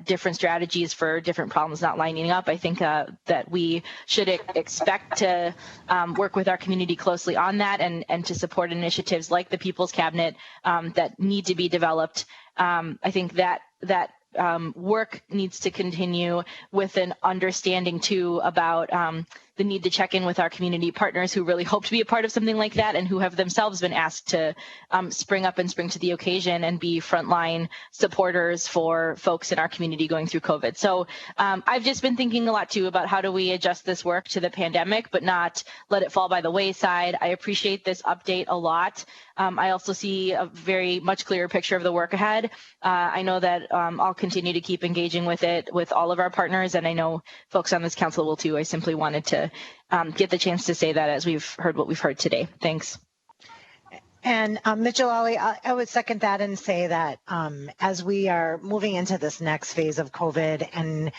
different strategies for different problems not lining up. I think that we should expect to work with our community closely on that, and to support initiatives like the People's Cabinet that need to be developed. I think that work needs to continue with an understanding too about the need to check in with our community partners who really hope to be a part of something like that, and who have themselves been asked to spring up and spring to the occasion and be frontline supporters for folks in our community going through COVID. So I've just been thinking a lot too about how do we adjust this work to the pandemic, but not let it fall by the wayside. I appreciate this update a lot. I also see a very much clearer picture of the work ahead. I know that I'll continue to keep engaging with it with all of our partners, and I know folks on this council will too. I simply wanted to get the chance to say that as we've heard what we've heard today. Thanks. And Mitchell Ali, I would second that and say that as we are moving into this next phase of COVID, and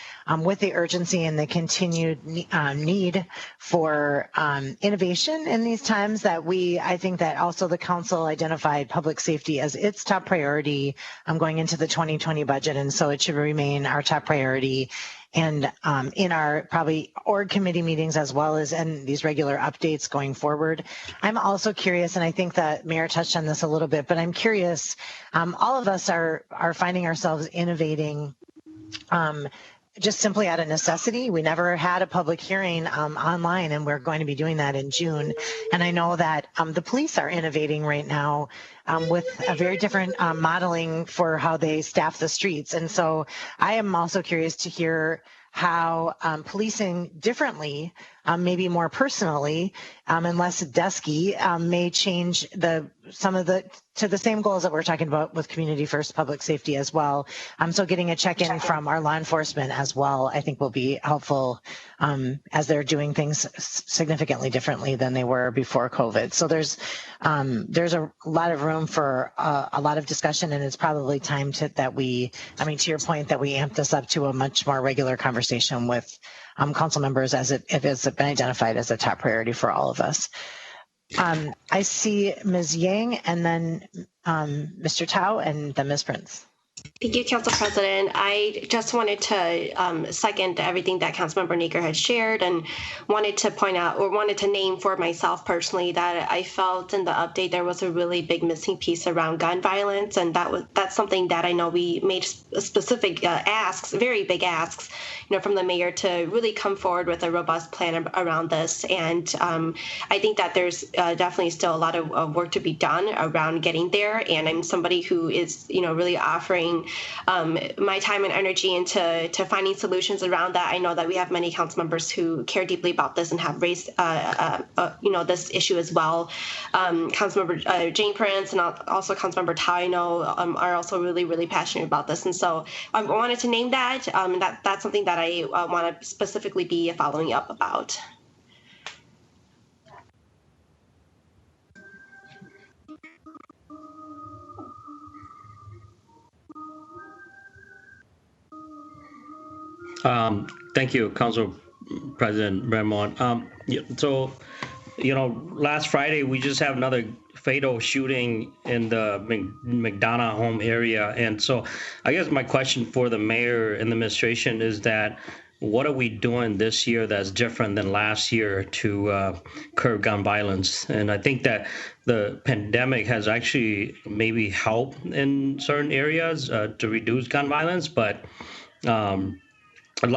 with the urgency and the continued need for innovation in these times, that I think that also the council identified public safety as its top priority going into the 2020 budget. And so it should remain our top priority. and in our probably org committee meetings as well as in these regular updates going forward. I'm also curious, and I think that Mayor touched on this a little bit, but I'm curious, all of us are finding ourselves innovating just simply out of necessity. We never had a public hearing online, and we're going to be doing that in June. And I know that the police are innovating right now with a very different modeling for how they staff the streets. And so I am also curious to hear how policing differently, maybe more personally and less desky, may change some of the to the same goals that we're talking about with community first public safety as well. So getting a check-in from our law enforcement as well, I think will be helpful as they're doing things significantly differently than they were before COVID. So there's a lot of room for a lot of discussion, and it's probably time to your point, that we amp this up to a much more regular conversation with council members as it has been identified as a top priority for all of us. I see Ms. Yang, and then Mr. Tao, and then Ms. Prince. Thank you, Council President. I just wanted to second everything that Councilmember Naker had shared, and wanted to point out, or wanted to name for myself personally, that I felt in the update there was a really big missing piece around gun violence, and that's something that I know we made specific asks, very big asks, from the mayor to really come forward with a robust plan around this. And I think that there's definitely still a lot of work to be done around getting there. And I'm somebody who is, really offering my time and energy into finding solutions around that. I know that we have many council members who care deeply about this and have raised, this issue as well. Councilmember Jane Prince and also Councilmember Tao, I know, are also really, really passionate about this. And so I wanted to name that, and that's something that I want to specifically be following up about. Thank you, Council President Remond. So, last Friday, we just have another fatal shooting in the McDonough home area. And so I guess my question for the mayor and the administration is that, what are we doing this year that's different than last year to curb gun violence? And I think that the pandemic has actually maybe helped in certain areas to reduce gun violence, but I'd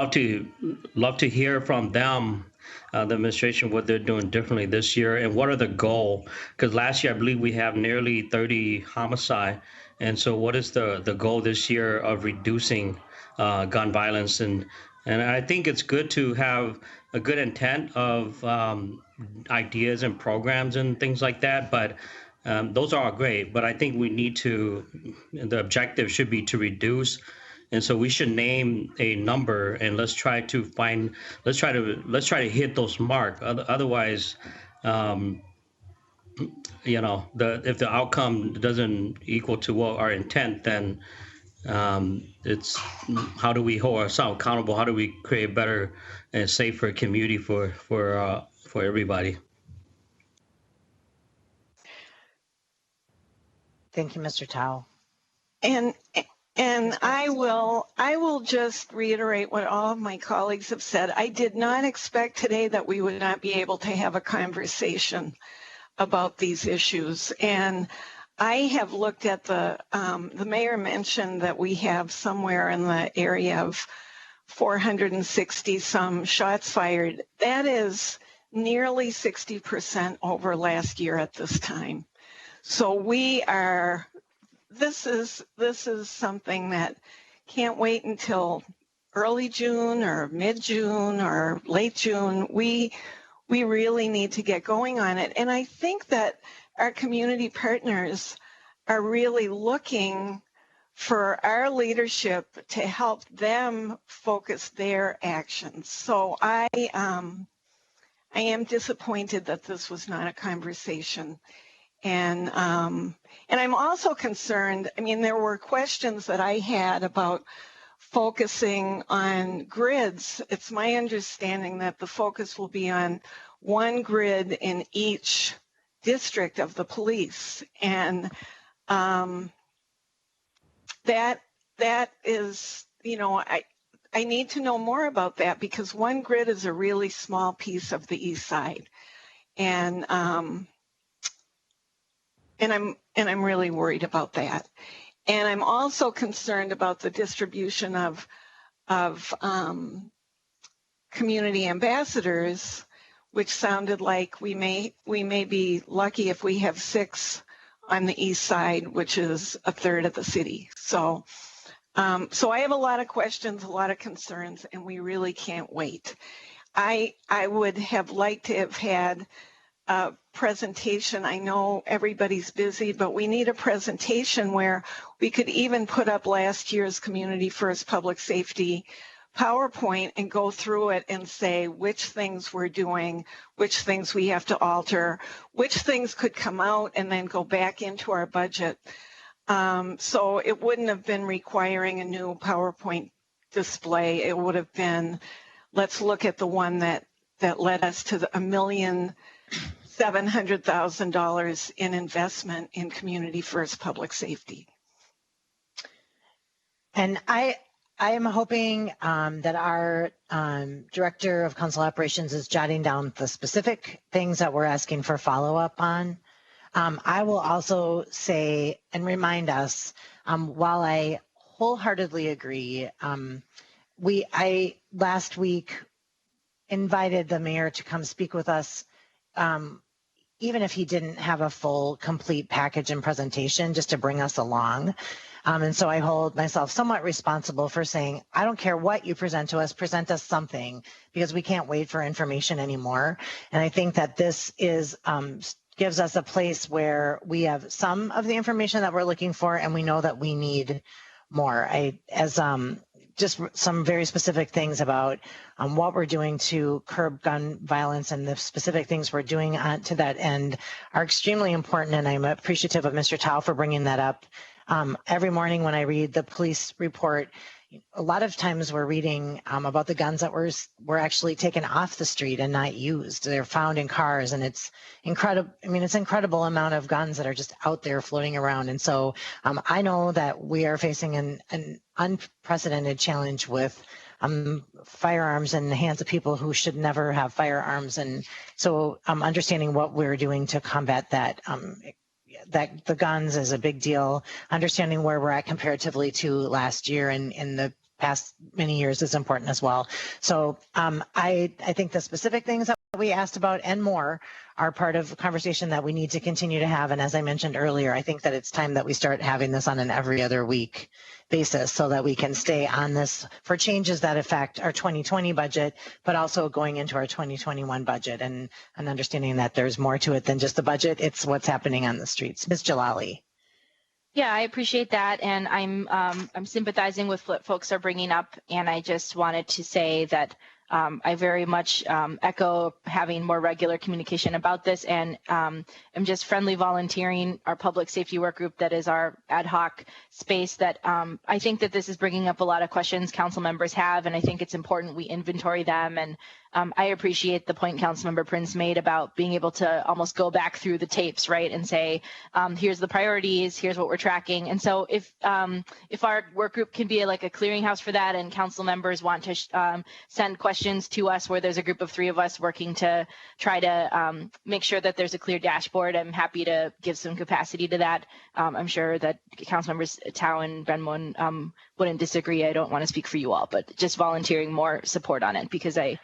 love to hear from them, the administration, what they're doing differently this year, and what are the goal? Because last year, I believe we have nearly 30 homicide, and so what is the goal this year of reducing gun violence? And I think it's good to have a good intent of ideas and programs and things like that, but those are all great. But I think we need the objective should be to reduce. And so we should name a number, and let's try to hit those marks. Otherwise, if the outcome doesn't equal to what our intent, then it's how do we hold ourselves accountable? How do we create a better and safer community for everybody? Thank you, Mr. Tao. And I will just reiterate what all of my colleagues have said. I did not expect today that we would not be able to have a conversation about these issues. And I have looked at the mayor mentioned that we have somewhere in the area of 460 some shots fired. That is nearly 60% over last year at this time. So this is something that can't wait until early June or mid-June or late June. We really need to get going on it. And I think that our community partners are really looking for our leadership to help them focus their actions. So I am disappointed that this was not a conversation. And I'm also concerned, there were questions that I had about focusing on grids. It's my understanding that the focus will be on one grid in each district of the police. And that is, I need to know more about that because one grid is a really small piece of the east side. And I'm really worried about that. And I'm also concerned about the distribution of community ambassadors, which sounded like we may be lucky if we have 6 on the east side, which is a third of the city. So I have a lot of questions, a lot of concerns, and we really can't wait. I would have liked to have had a presentation. I know everybody's busy, but we need a presentation where we could even put up last year's Community First Public Safety PowerPoint and go through it and say which things we're doing, which things we have to alter, which things could come out and then go back into our budget. So it wouldn't have been requiring a new PowerPoint display. It would have been, let's look at the one that led us to the $1,700,000 in investment in Community First Public Safety. And I am hoping that our Director of Council Operations is jotting down the specific things that we're asking for follow-up on. I will also say and remind us, while I wholeheartedly agree, I last week invited the mayor to come speak with us, even if he didn't have a full, complete package and presentation, just to bring us along. And so I hold myself somewhat responsible for saying, I don't care what you present us something, because we can't wait for information anymore. And I think that this is gives us a place where we have some of the information that we're looking for, and we know that we need more. Just some very specific things about what we're doing to curb gun violence, and the specific things we're doing to that end are extremely important. And I'm appreciative of Mr. Tao for bringing that up. Every morning when I read the police report, a lot of times we're reading about the guns that were actually taken off the street and not used. They're found in cars, and it's incredible. I mean, it's an incredible amount of guns that are just out there floating around. And so I know that we are facing an unprecedented challenge with firearms in the hands of people who should never have firearms. And so understanding what we're doing to combat that, that the guns is a big deal. Understanding where we're at comparatively to last year and in the past many years is important as well. So I think the specific things that we asked about and more are part of a conversation that we need to continue to have. And as I mentioned earlier, I think that it's time that we start having this on an every other week basis so that we can stay on this for changes that affect our 2020 budget, but also going into our 2021 budget, and understanding that there's more to it than just the budget. It's what's happening on the streets. Ms. Jalali. Yeah, I appreciate that, and I'm sympathizing with what folks are bringing up, and I just wanted to say that I very much echo having more regular communication about this, and I'm just friendly volunteering our public safety work group that is our ad hoc space that I think that this is bringing up a lot of questions council members have, and I think it's important we inventory them. And I appreciate the point Councilmember Prince made about being able to almost go back through the tapes, right, and say, here's the priorities, here's what we're tracking. And so if our work group can be like a clearinghouse for that, and council members want to send questions to us where there's a group of 3 of us working to try to make sure that there's a clear dashboard, I'm happy to give some capacity to that. I'm sure that Councilmembers Tao and Brenmon wouldn't disagree. I don't want to speak for you all, but just volunteering more support on it, because I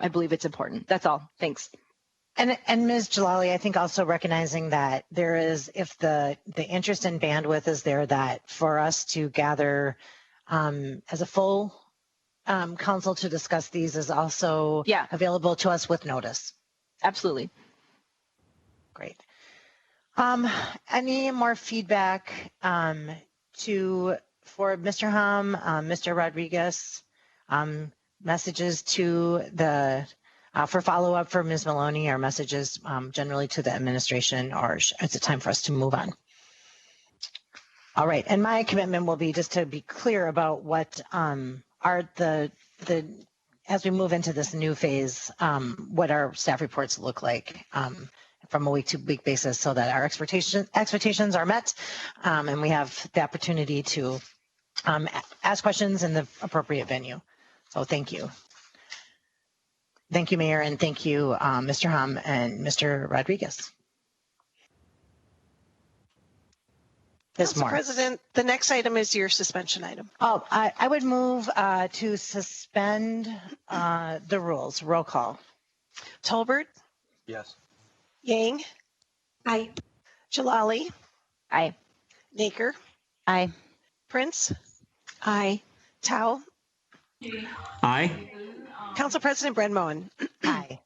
believe it's important. That's all. Thanks. And Ms. Jalali, I think also recognizing that there is, if the interest and bandwidth is there, that for us to gather as a full council to discuss these is also available to us with notice. Absolutely. Great. Any more feedback for Mr. Hahm, Mr. Rodriguez, messages to for follow-up for Ms. Maloney, or messages generally to the administration, or is it time for us to move on? All right, and my commitment will be just to be clear about what are as we move into this new phase, what our staff reports look like from a week-to-week basis, so that our expectations are met, and we have the opportunity to ask questions in the appropriate venue. So thank you. Thank you, Mayor, and thank you, Mr. Hahm and Mr. Rodriguez. Council President, the next item is your suspension item. Oh, I would move to suspend the rules. Roll call. Tolbert? Yes. Yang? Aye. Jalali? Aye. Naker? Aye. Prince? Aye. Tao? Aye. Council President Brenmoen? Aye.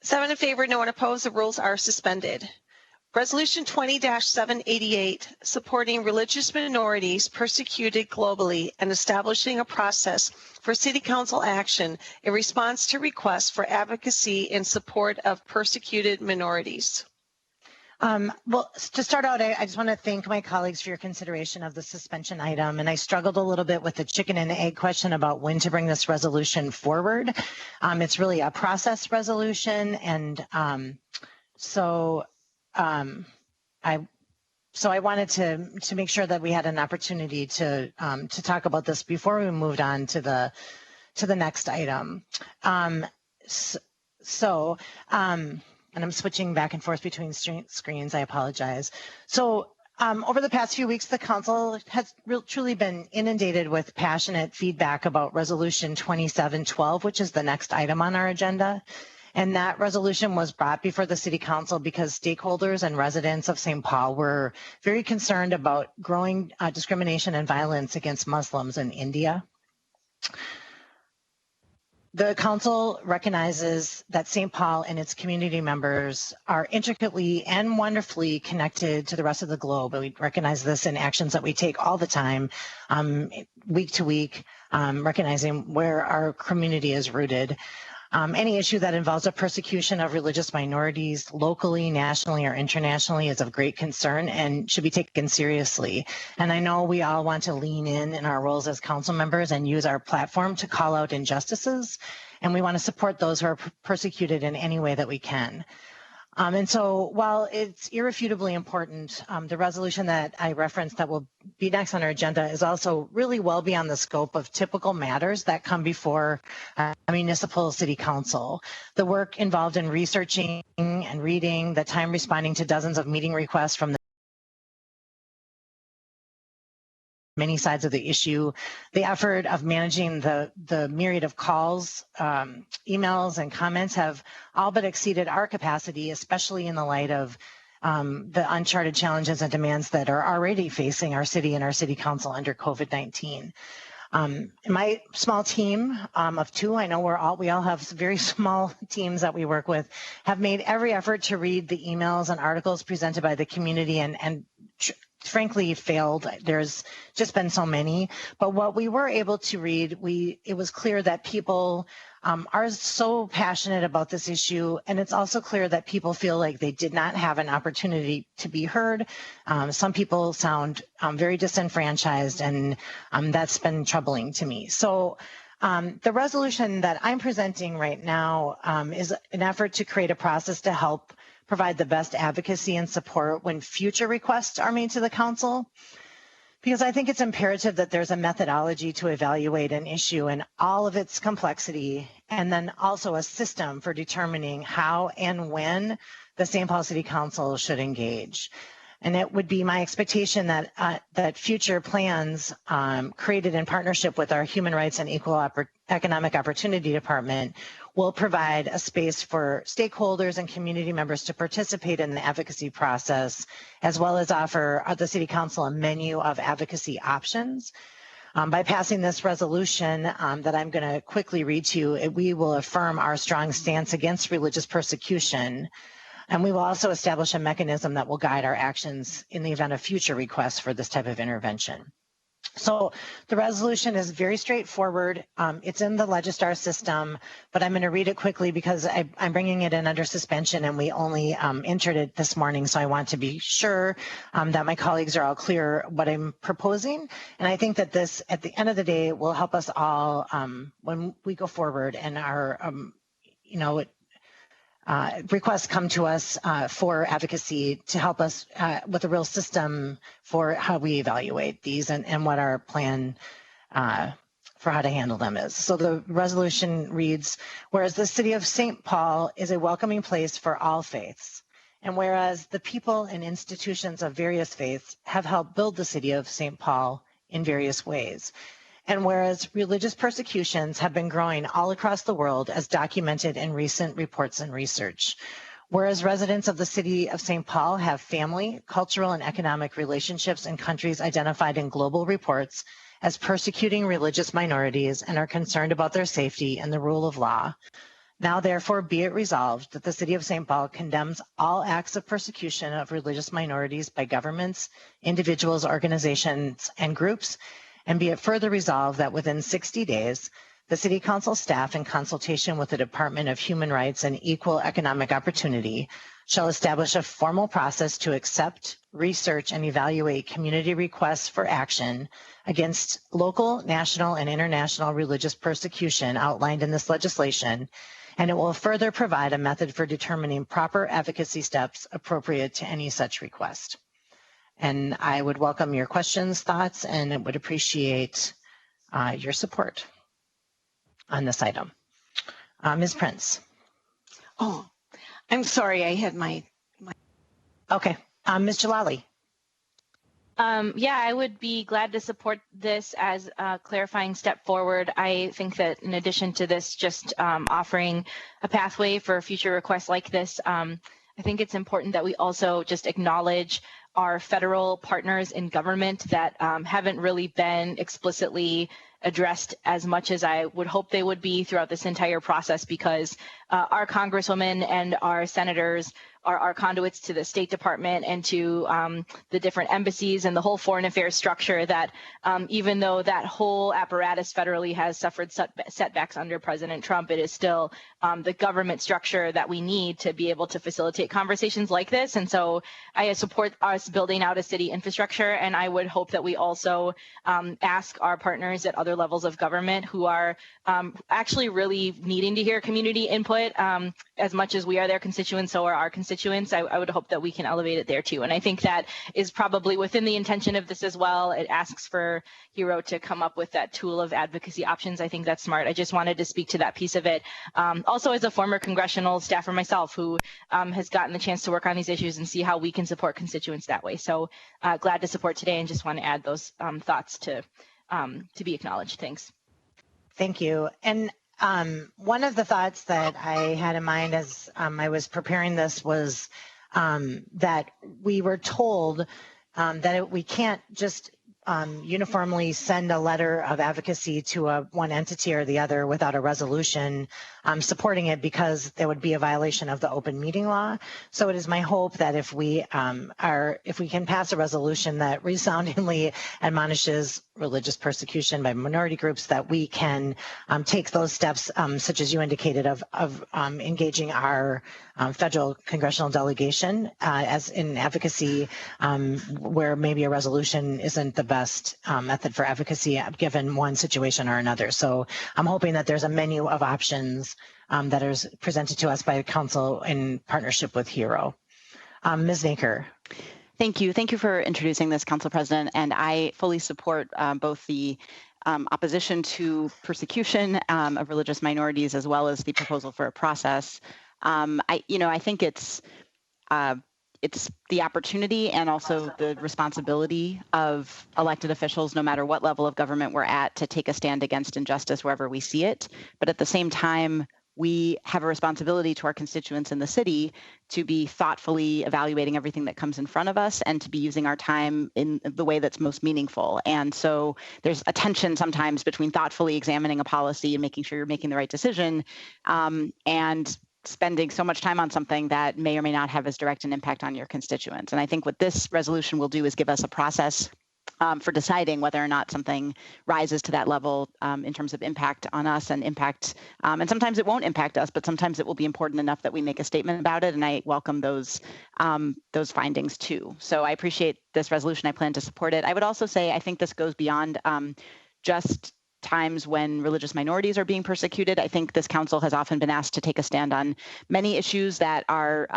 7 in favor, no one opposed. The rules are suspended. Resolution 20-788, supporting religious minorities persecuted globally and establishing a process for City Council action in response to requests for advocacy in support of persecuted minorities. Well, to start out, I just want to thank my colleagues for your consideration of the suspension item. And I struggled a little bit with the chicken and egg question about when to bring this resolution forward. It's really a process resolution. And so I wanted to make sure that we had an opportunity to talk about this before we moved on to the next item. And I'm switching back and forth between screens. I apologize. So over the past few weeks, the council has truly been inundated with passionate feedback about Resolution 2712, which is the next item on our agenda. And that resolution was brought before the City Council because stakeholders and residents of St. Paul were very concerned about growing discrimination and violence against Muslims in India. The council recognizes that St. Paul and its community members are intricately and wonderfully connected to the rest of the globe. We recognize this in actions that we take all the time, week to week, recognizing where our community is rooted. Any issue that involves a persecution of religious minorities locally, nationally, or internationally is of great concern and should be taken seriously. And I know we all want to lean in our roles as council members and use our platform to call out injustices. And we want to support those who are persecuted in any way that we can. And so while it's irrefutably important, the resolution that I referenced that will be next on our agenda is also really well beyond the scope of typical matters that come before a municipal city council. The work involved in researching and reading, the time responding to dozens of meeting requests from the many sides of the issue, the effort of managing the myriad of calls, emails, and comments have all but exceeded our capacity, especially in the light of the uncharted challenges and demands that are already facing our city and our city council under COVID-19. My small team of two, I know we all have very small teams that we work with, have made every effort to read the emails and articles presented by the community and frankly failed. There's just been so many, but what we were able to read, it was clear that people are so passionate about this issue, and it's also clear that people feel like they did not have an opportunity to be heard. Some people sound very disenfranchised, and that's been troubling to me. So the resolution that I'm presenting right now is an effort to create a process to help provide the best advocacy and support when future requests are made to the council. Because I think it's imperative that there's a methodology to evaluate an issue in all of its complexity, and then also a system for determining how and when the St. Paul City Council should engage. And it would be my expectation that that future plans created in partnership with our Human Rights and Equal Economic Opportunity Department will provide a space for stakeholders and community members to participate in the advocacy process, as well as offer the City Council a menu of advocacy options. By passing this resolution that I'm going to quickly read to you, we will affirm our strong stance against religious persecution. And we will also establish a mechanism that will guide our actions in the event of future requests for this type of intervention. So the resolution is very straightforward. It's in the Legistar system, but I'm going to read it quickly because I'm bringing it in under suspension, and we only entered it this morning. So I want to be sure that my colleagues are all clear what I'm proposing. And I think that this, at the end of the day, will help us all when we go forward and our, requests come to us for advocacy to help us with a real system for how we evaluate these and what our plan for how to handle them is. So the resolution reads, whereas the city of St. Paul is a welcoming place for all faiths, and whereas the people and institutions of various faiths have helped build the city of St. Paul in various ways, and whereas religious persecutions have been growing all across the world as documented in recent reports and research, whereas residents of the city of St. Paul have family, cultural, and economic relationships in countries identified in global reports as persecuting religious minorities and are concerned about their safety and the rule of law. Now, therefore, be it resolved that the city of St. Paul condemns all acts of persecution of religious minorities by governments, individuals, organizations, and groups, and be it further resolved that within 60 days, the City Council staff, in consultation with the Department of Human Rights and Equal Economic Opportunity, shall establish a formal process to accept, research, and evaluate community requests for action against local, national, and international religious persecution outlined in this legislation, and it will further provide a method for determining proper advocacy steps appropriate to any such request. And I would welcome your questions, thoughts, and would appreciate your support on this item. Ms. Prince. Oh, I'm sorry, I had my. Okay, Ms. Jalali. Yeah, I would be glad to support this as a clarifying step forward. I think that in addition to this, just offering a pathway for future requests like this, I think it's important that we also just acknowledge our federal partners in government that haven't really been explicitly addressed as much as I would hope they would be throughout this entire process, because our congresswomen and our senators are our conduits to the State Department and to the different embassies and the whole foreign affairs structure that even though that whole apparatus federally has suffered setbacks under President Trump, it is still the government structure that we need to be able to facilitate conversations like this. And so I support us building out a city infrastructure, and I would hope that we also ask our partners at other levels of government who are actually really needing to hear community input as much as we are their constituents, so are our constituents. I would hope that we can elevate it there too. And I think that is probably within the intention of this as well. It asks for HERO to come up with that tool of advocacy options. I think that's smart. I just wanted to speak to that piece of it. Also, as a former congressional staffer myself who has gotten the chance to work on these issues and see how we can support constituents that way. So glad to support today, and just want to add those thoughts to be acknowledged. Thanks. Thank you. And one of the thoughts that I had in mind as I was preparing this was that we were told that we can't just uniformly send a letter of advocacy to one entity or the other without a resolution supporting it, because there would be a violation of the open meeting law. So it is my hope that if we can pass a resolution that resoundingly admonishes religious persecution by minority groups, that we can take those steps, such as you indicated, of engaging our federal congressional delegation as in advocacy, where maybe a resolution isn't the best method for advocacy given one situation or another. So I'm hoping that there's a menu of options that is presented to us by the council in partnership with HERO. Ms. Naker. Thank you. Thank you for introducing this, Council President. And I fully support both the opposition to persecution of religious minorities as well as the proposal for a process. I think it's the opportunity and also the responsibility of elected officials, no matter what level of government we're at, to take a stand against injustice wherever we see it. But at the same time, we have a responsibility to our constituents in the city to be thoughtfully evaluating everything that comes in front of us and to be using our time in the way that's most meaningful. And so there's a tension sometimes between thoughtfully examining a policy and making sure you're making the right decision and spending so much time on something that may or may not have as direct an impact on your constituents. And I think what this resolution will do is give us a process for deciding whether or not something rises to that level in terms of impact on us and impact. And sometimes it won't impact us, but sometimes it will be important enough that we make a statement about it. And I welcome those findings too. So I appreciate this resolution. I plan to support it. I would also say I think this goes beyond just times when religious minorities are being persecuted. I think this council has often been asked to take a stand on many issues that are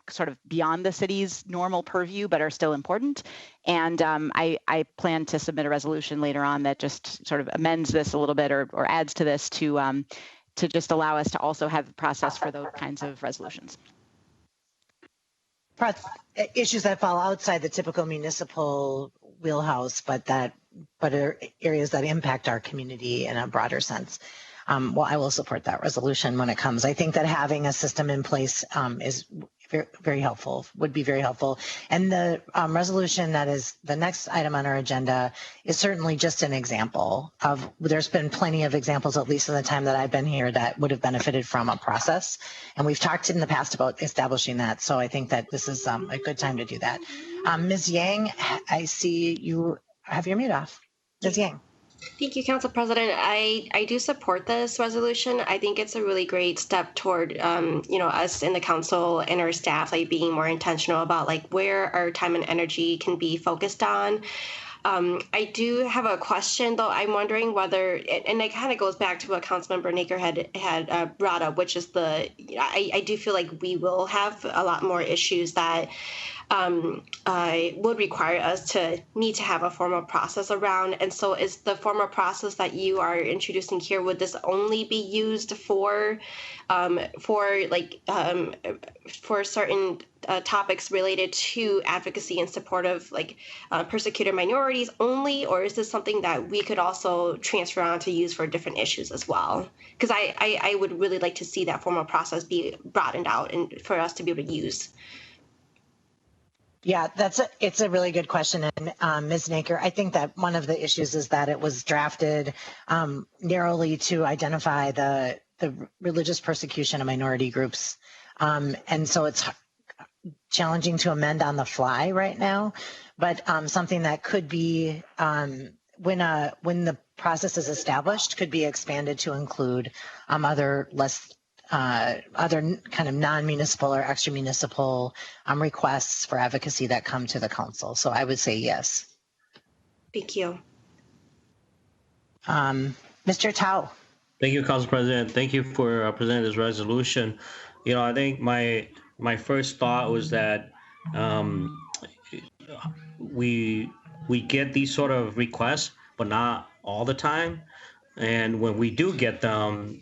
sort of beyond the city's normal purview, but are still important. And I plan to submit a resolution later on that just sort of amends this a little bit or adds to this to just allow us to also have a process for those kinds of resolutions. Issues that fall outside the typical municipal wheelhouse, but are areas that impact our community in a broader sense. Well, I will support that resolution when it comes. I think that having a system in place is very, very helpful, would be very helpful. And the resolution that is the next item on our agenda is certainly just an example of, there's been plenty of examples, at least in the time that I've been here, that would have benefited from a process. And we've talked in the past about establishing that. So I think that this is a good time to do that. Ms. Yang, I see you have your mute off. Ms. Yang. Thank you, Council President. I do support this resolution. I think it's a really great step toward, us in the council and our staff, like being more intentional about like where our time and energy can be focused on. I do have a question, though. I'm wondering whether, and it kind of goes back to what Councilmember Naker had brought up, which is I do feel like we will have a lot more issues that would require us to need to have a formal process around. And so is the formal process that you are introducing here, would this only be used for certain topics related to advocacy in support of persecuted minorities only, or is this something that we could also transfer on to use for different issues as well? Because I would really like to see that formal process be broadened out and for us to be able to use. Yeah, it's a really good question. And Ms. Naker, I think that one of the issues is that it was drafted narrowly to identify the religious persecution of minority groups. And so it's challenging to amend on the fly right now, but something that could be, when the process is established, could be expanded to include other kind of non-municipal or extra-municipal requests for advocacy that come to the council. So I would say yes. Thank you. Mr. Tao. Thank you, Council President. Thank you for presenting this resolution. I think my first thought was that we get these sort of requests, but not all the time. And when we do get them,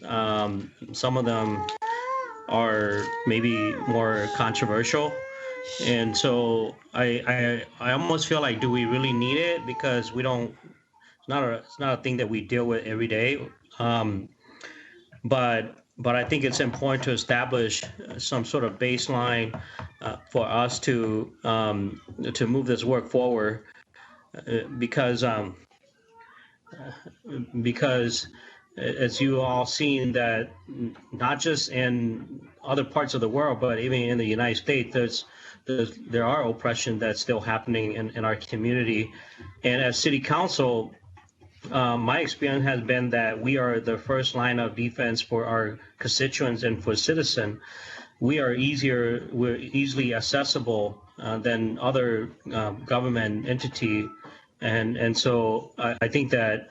some of them are maybe more controversial. And so I almost feel like, do we really need it? Because it's not a thing that we deal with every day. But I think it's important to establish some sort of baseline for us to move this work forward, because as you all seen, that not just in other parts of the world, but even in the United States, there are oppression that's still happening in our community. And as City Council, my experience has been that we are the first line of defense for our constituents and for citizens. We're easily accessible than other government entity. And so I think that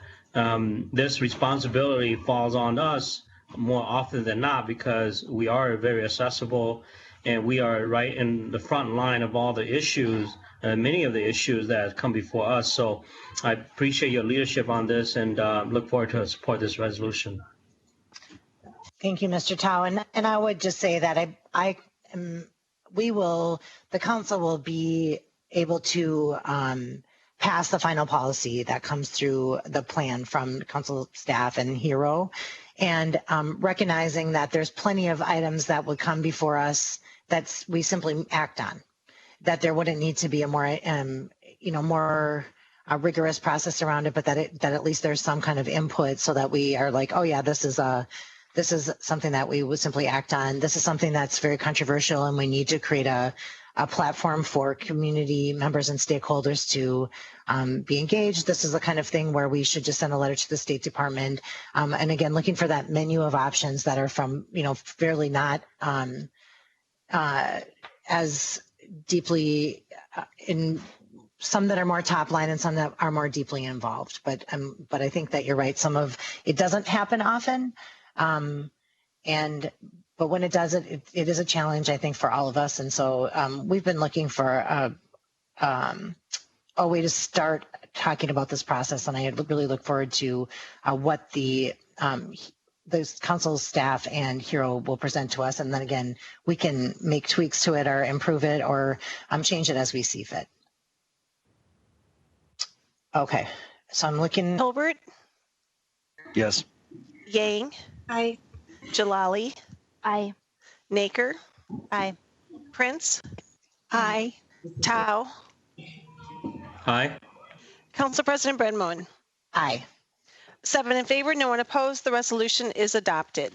this responsibility falls on us more often than not, because we are very accessible and we are right in the front line of all the issues, many of the issues that come before us. So I appreciate your leadership on this and look forward to support this resolution. Thank you, Mr. Tao. And I would just say that the council will be able to pass the final policy that comes through the plan from council staff and HERO, and recognizing that there's plenty of items that would come before us that we simply act on, that there wouldn't need to be a more rigorous process around it, but that at least there's some kind of input so that we are like, oh yeah, this is something that we would simply act on. This is something that's very controversial, and we need to create a platform for community members and stakeholders to be engaged. This is the kind of thing where we should just send a letter to the State Department. And again, looking for that menu of options that are from, fairly not as deeply some that are more top line and some that are more deeply involved. But I think that you're right. Some of it doesn't happen often, but when it does, it is a challenge, I think, for all of us. And so we've been looking for a way to start talking about this process, and I really look forward to what the council staff and Hero will present to us, and then again we can make tweaks to it or improve it or change it as we see fit. Okay, so I'm looking. Hilbert, Yes. Yang, Aye. Jalali, Aye. Naker, Aye. Prince, Aye. Tao, Aye. Council President Brenmoen. Aye. 7 in favor, no one opposed. The resolution is adopted.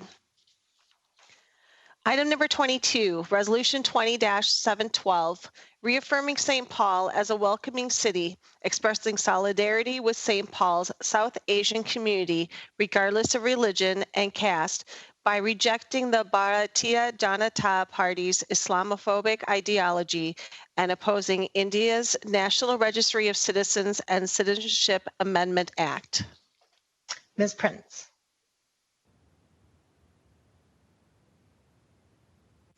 Item number 22, Resolution 20-712, reaffirming St. Paul as a welcoming city, expressing solidarity with St. Paul's South Asian community, regardless of religion and caste, by rejecting the Bharatiya Janata Party's Islamophobic ideology and opposing India's National Registry of Citizens and Citizenship Amendment Act. Ms. Prince.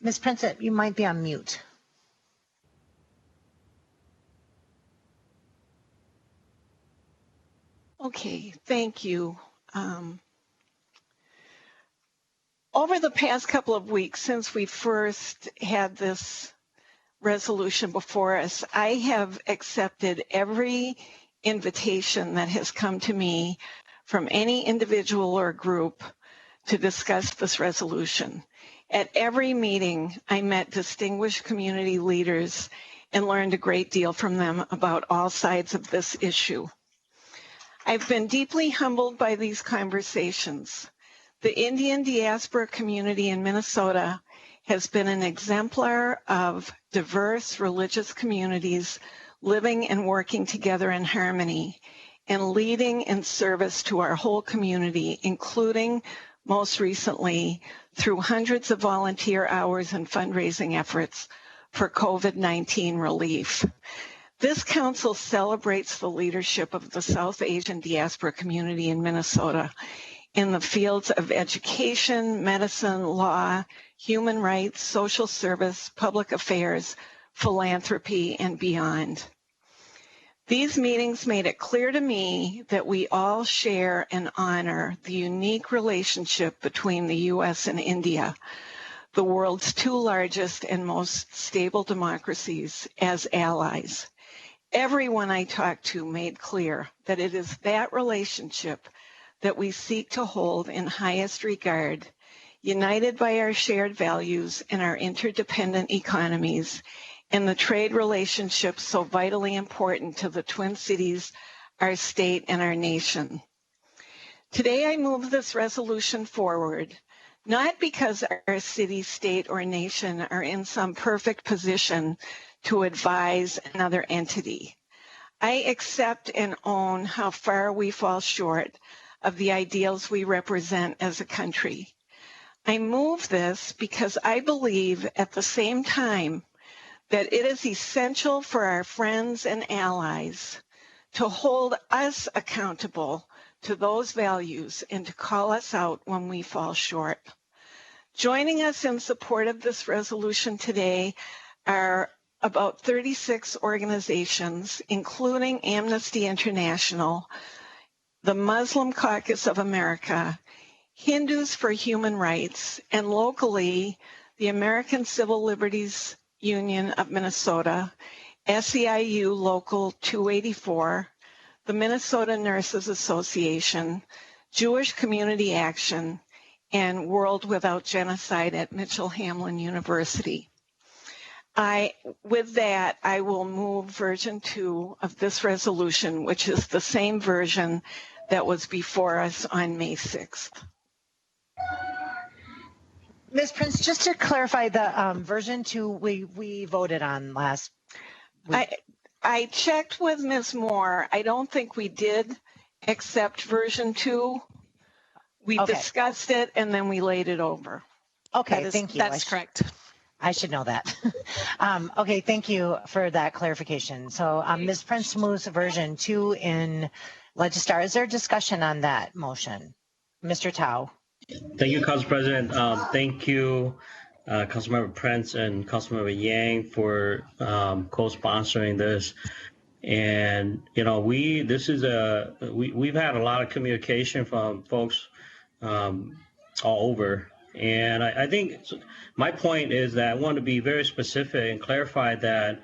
Ms. Prince, you might be on mute. Okay, thank you. Over the past couple of weeks, since we first had this resolution before us, I have accepted every invitation that has come to me from any individual or group to discuss this resolution. At every meeting, I met distinguished community leaders and learned a great deal from them about all sides of this issue. I've been deeply humbled by these conversations. The Indian diaspora community in Minnesota has been an exemplar of diverse religious communities living and working together in harmony and leading in service to our whole community, including most recently through hundreds of volunteer hours and fundraising efforts for COVID-19 relief. This council celebrates the leadership of the South Asian diaspora community in Minnesota in the fields of education, medicine, law, human rights, social service, public affairs, philanthropy, and beyond. These meetings made it clear to me that we all share and honor the unique relationship between the U.S. and India, the world's two largest and most stable democracies, as allies. Everyone I talked to made clear that it is that relationship that we seek to hold in highest regard, united by our shared values and our interdependent economies, and the trade relationships so vitally important to the Twin Cities, our state, and our nation. Today, I move this resolution forward, not because our city, state, or nation are in some perfect position to advise another entity. I accept and own how far we fall short of the ideals we represent as a country. I move this because I believe at the same time that it is essential for our friends and allies to hold us accountable to those values and to call us out when we fall short. Joining us in support of this resolution today are about 36 organizations, including Amnesty International, the Muslim Caucus of America, Hindus for Human Rights, and locally, the American Civil Liberties Union of Minnesota, SEIU Local 284, the Minnesota Nurses Association, Jewish Community Action, and World Without Genocide at Mitchell-Hamline University. With that, I will move version 2 of this resolution, which is the same version that was before us on May 6th. Ms. Prince, just to clarify, the version 2 we voted on last week. I checked with Ms. Moore. I don't think we did accept version 2. We discussed it and then we laid it over. Okay, thank you. That's correct. I should know that. Okay, thank you for that clarification. So Ms. Prince moves version 2 in Legistar. Is there discussion on that motion? Mr. Tao. Thank you, Council President. Thank you, Councilmember Prince and Councilmember Yang for co-sponsoring this. And we've had a lot of communication from folks all over. And I think my point is that I want to be very specific and clarify that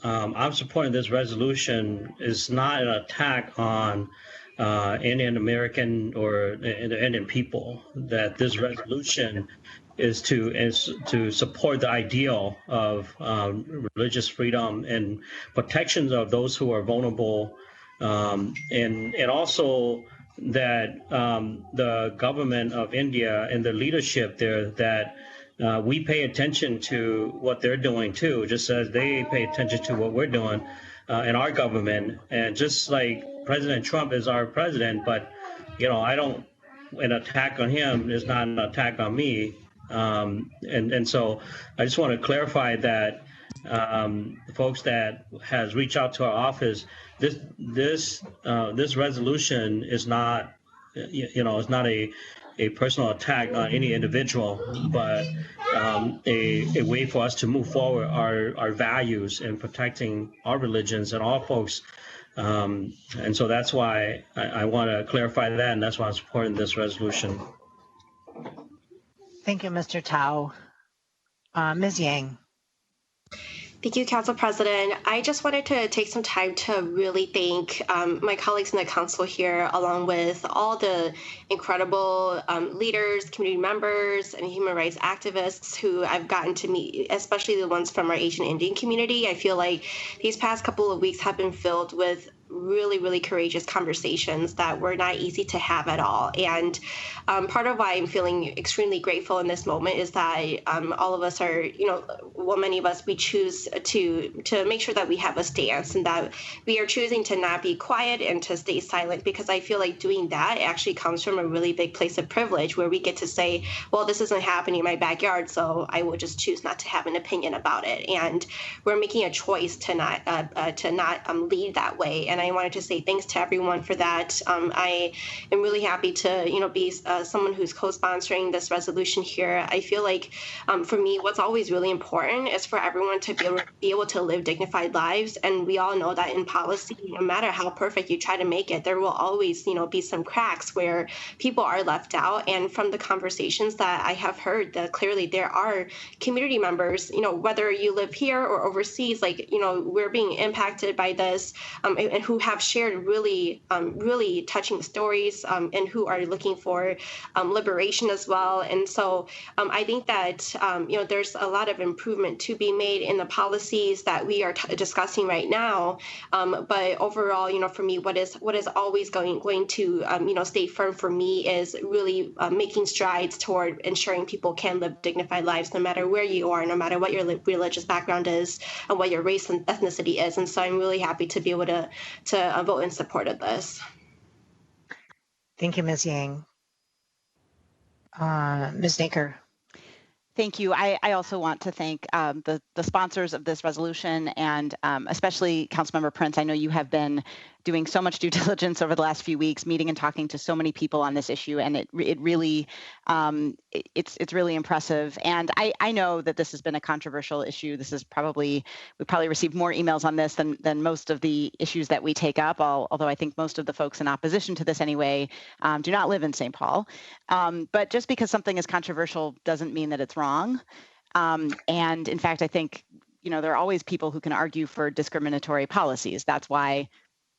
I'm supporting this resolution is not an attack on Indian American or the Indian people. That this resolution is to support the ideal of religious freedom and protections of those who are vulnerable, and also that the government of India and the leadership there, that we pay attention to what they're doing too, just as they pay attention to what we're doing in our government. And just like President Trump is our president, but an attack on him is not an attack on me. And so I just want to clarify that folks that has reached out to our office, this resolution is not, it's not a personal attack on any individual, but a way for us to move forward our values and protecting our religions and all folks. And so that's why I want to clarify that, and that's why I'm supporting this resolution. Thank you, Mr. Tao. Ms. Yang. Thank you, Council President. I just wanted to take some time to really thank my colleagues in the council here, along with all the incredible leaders, community members, and human rights activists who I've gotten to meet, especially the ones from our Asian Indian community. I feel like these past couple of weeks have been filled with really, really courageous conversations that were not easy to have at all. And part of why I'm feeling extremely grateful in this moment is that all of us are, many of us, we choose to make sure that we have a stance and that we are choosing to not be quiet and to stay silent, because I feel like doing that actually comes from a really big place of privilege where we get to say, well, this isn't happening in my backyard, so I will just choose not to have an opinion about it. And we're making a choice to not lead that way. And I wanted to say thanks to everyone for that. I am really happy to, be someone who's co-sponsoring this resolution here. I feel like for me, what's always really important is for everyone to be able to live dignified lives. And we all know that in policy, no matter how perfect you try to make it, there will always, be some cracks where people are left out. And from the conversations that I have heard, that clearly there are community members, whether you live here or overseas, we're being impacted by this, and who have shared really, really touching stories, and who are looking for liberation as well. And so I think that, there's a lot of improvement to be made in the policies that we are discussing right now. But overall, for me, what is always going to, stay firm for me is really making strides toward ensuring people can live dignified lives, no matter where you are, no matter what your religious background is, and what your race and ethnicity is. And so I'm really happy to be able to vote in support of this. Thank you, Ms. Yang. Ms. Naker. Thank you. I also want to thank the sponsors of this resolution, and especially Councilmember Prince. I know you have been doing so much due diligence over the last few weeks, meeting and talking to so many people on this issue, and it really it's really impressive. And I know that this has been a controversial issue. This is we probably received more emails on this than most of the issues that we take up. Although I think most of the folks in opposition to this anyway do not live in St. Paul. But just because something is controversial doesn't mean that it's wrong. And in fact, I think there are always people who can argue for discriminatory policies. That's why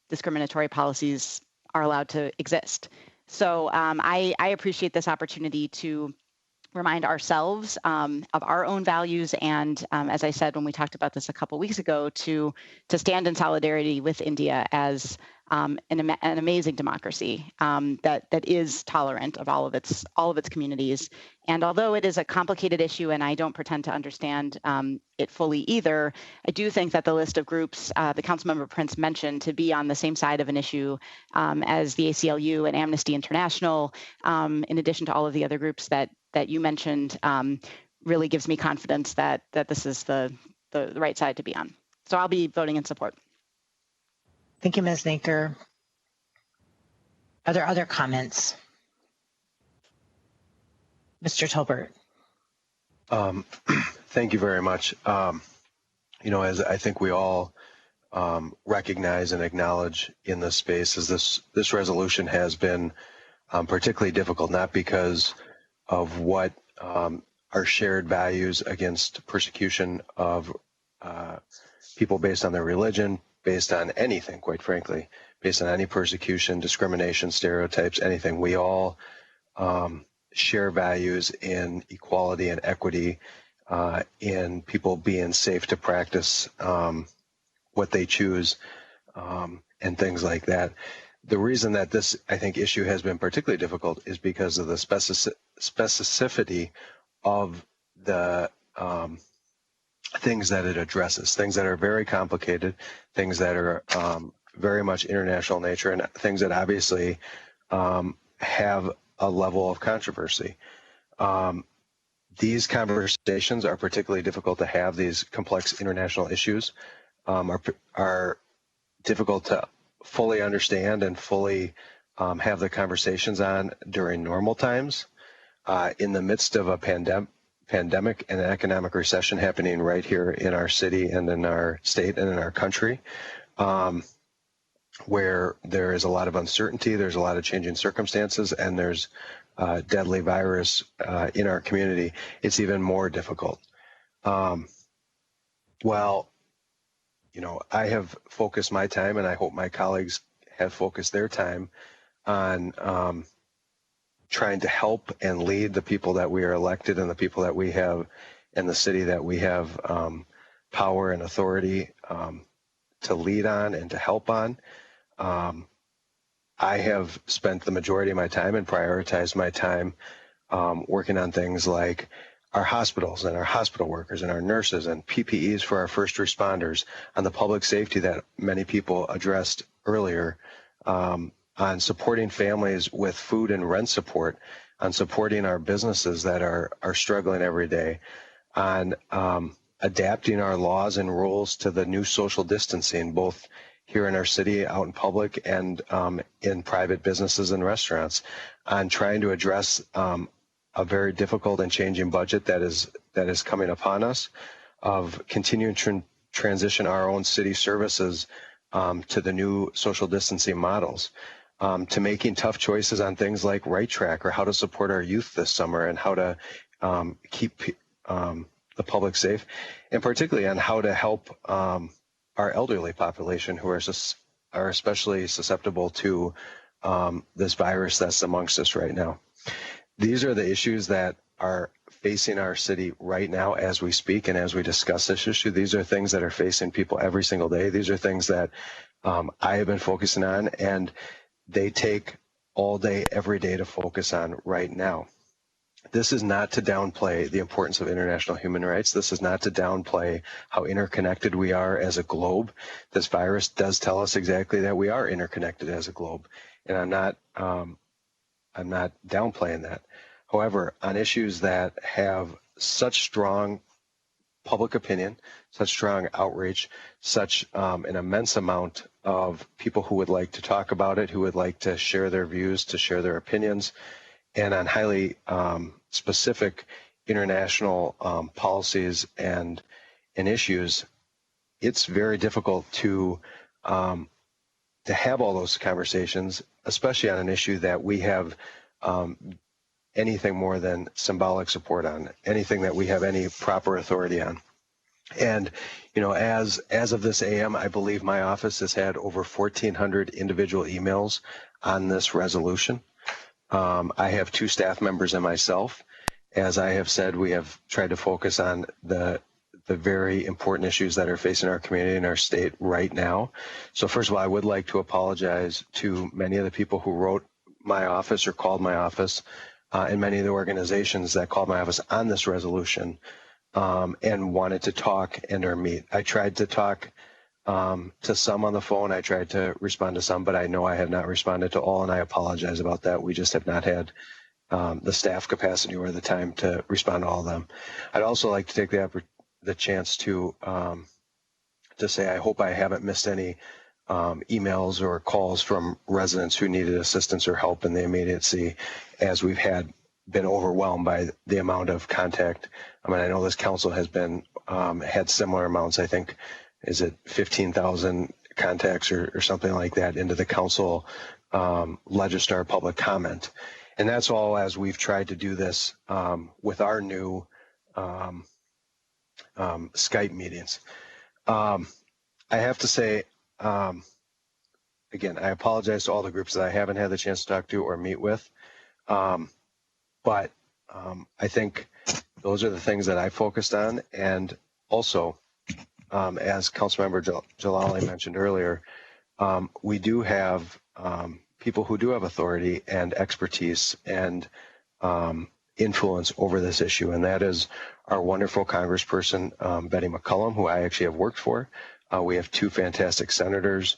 discriminatory policies are allowed to exist. So I appreciate this opportunity to remind ourselves of our own values, and as I said when we talked about this a couple weeks ago, to stand in solidarity with India as an amazing democracy that is tolerant of all of its communities. And although it is a complicated issue, and I don't pretend to understand it fully either, I do think that the list of groups the Councilmember Prince mentioned to be on the same side of an issue as the ACLU and Amnesty International, in addition to all of the other groups that you mentioned, really gives me confidence that this is the right side to be on. So I'll be voting in support. Thank you, Ms. Naker. Are there other comments? Mr. Tolbert. Thank you very much. As I think we all recognize and acknowledge in this space, is this resolution has been particularly difficult, not because of what our shared values against persecution of people based on their religion, based on anything, quite frankly, based on any persecution, discrimination, stereotypes, anything. We all share values in equality and equity, in people being safe to practice what they choose, and things like that. The reason that this, I think, issue has been particularly difficult is because of the specificity of the things that it addresses, things that are very complicated, things that are very much international nature, and things that obviously have a level of controversy. These conversations are particularly difficult to have. These complex international issues are difficult to fully understand and fully have the conversations on during normal times. In the midst of a pandemic and an economic recession happening right here in our city and in our state and in our country, where there is a lot of uncertainty, there's a lot of changing circumstances, and there's deadly virus in our community, it's even more difficult. I have focused my time, and I hope my colleagues have focused their time on trying to help and lead the people that we are elected and the people that we have in the city that we have power and authority to lead on and to help on. I have spent the majority of my time and prioritized my time working on things like our hospitals and our hospital workers and our nurses and PPEs for our first responders, on the public safety that many people addressed earlier, on supporting families with food and rent support, on supporting our businesses that are struggling every day, on adapting our laws and rules to the new social distancing, both here in our city, out in public, and in private businesses and restaurants, on trying to address a very difficult and changing budget that is coming upon us, of continuing to transition our own city services to the new social distancing models, to making tough choices on things like Right Track, or how to support our youth this summer, and how to keep the public safe, and particularly on how to help our elderly population, who are especially susceptible to this virus that's amongst us right now. These are the issues that are facing our city right now as we speak and as we discuss this issue. These are things that are facing people every single day. These are things that I have been focusing on, and they take all day, every day to focus on right now. This is not to downplay the importance of international human rights. This is not to downplay how interconnected we are as a globe. This virus does tell us exactly that we are interconnected as a globe, and I'm not downplaying that. However, on issues that have such strong public opinion, such strong outreach, such an immense amount of people who would like to talk about it, who would like to share their views, to share their opinions, and on highly specific international policies and issues, it's very difficult to have all those conversations, especially on an issue that we have anything more than symbolic support on, anything that we have any proper authority on. And, as of this AM, I believe my office has had over 1,400 individual emails on this resolution. I have 2 staff members and myself. As I have said, we have tried to focus on the very important issues that are facing our community and our state right now. So first of all, I would like to apologize to many of the people who wrote my office or called my office, and many of the organizations that called my office on this resolution and wanted to talk and or meet. I tried to talk to some on the phone. I tried to respond to some, but I know I have not responded to all, and I apologize about that. We just have not had the staff capacity or the time to respond to all of them. I'd also like to take the chance to say I hope I haven't missed any emails or calls from residents who needed assistance or help in the immediacy, as we've been overwhelmed by the amount of contact. I mean, I know this council has been had similar amounts. I think, is it 15,000 contacts or something like that into the council Legistar public comment. And that's all as we've tried to do this with our new Skype meetings. I have to say, again, I apologize to all the groups that I haven't had the chance to talk to or meet with. But I think those are the things that I focused on. And also, as Councilmember Jalali mentioned earlier, we do have people who do have authority and expertise and influence over this issue, and that is our wonderful Congressperson, Betty McCollum, who I actually have worked for. We have two fantastic senators,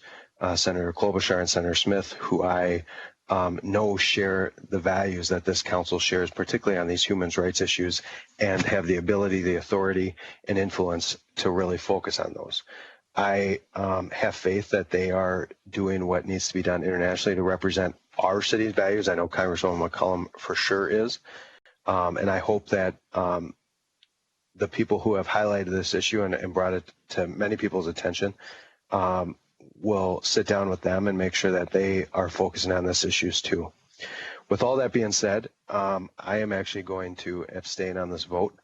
Senator Klobuchar and Senator Smith, who I know share the values that this council shares, particularly on these human rights issues, and have the ability, the authority, and influence to really focus on those. I have faith that they are doing what needs to be done internationally to represent our city's values. I know Congresswoman McCollum for sure is. And I hope that the people who have highlighted this issue and brought it to many people's attention will sit down with them and make sure that they are focusing on this issues too. With all that being said, I am actually going to abstain on this vote.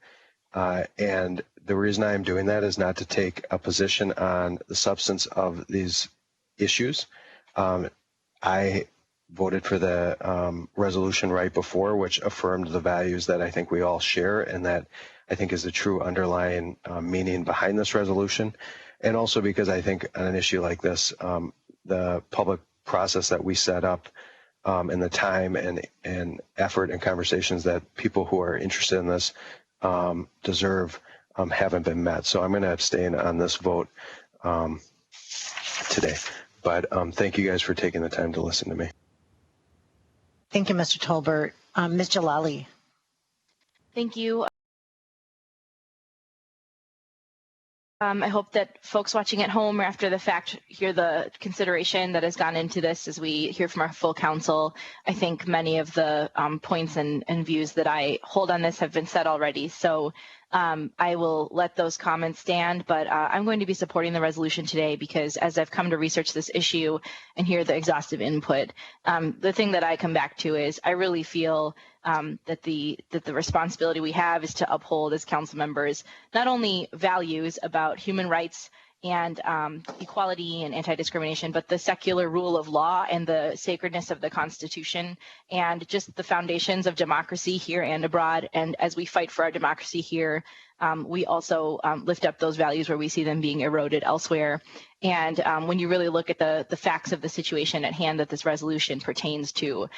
And the reason I am doing that is not to take a position on the substance of these issues. I voted for the resolution right before, which affirmed the values that I think we all share and that I think is the true underlying meaning behind this resolution. And also because I think on an issue like this, the public process that we set up and the time and effort and conversations that people who are interested in this deserve haven't been met. So I'm going to abstain on this vote today. But thank you guys for taking the time to listen to me. Thank you, Mr. Tolbert. Ms. Jalali. Thank you. I hope that folks watching at home or after the fact hear the consideration that has gone into this as we hear from our full council. I think many of the points and views that I hold on this have been said already. So I will let those comments stand, but I'm going to be supporting the resolution today because as I've come to research this issue and hear the exhaustive input, the thing that I come back to is I really feel that the responsibility we have is to uphold as council members not only values about human rights and equality and anti-discrimination, but the secular rule of law and the sacredness of the Constitution and just the foundations of democracy here and abroad. And as we fight for our democracy here, we also lift up those values where we see them being eroded elsewhere. And when you really look at the facts of the situation at hand that this resolution pertains to,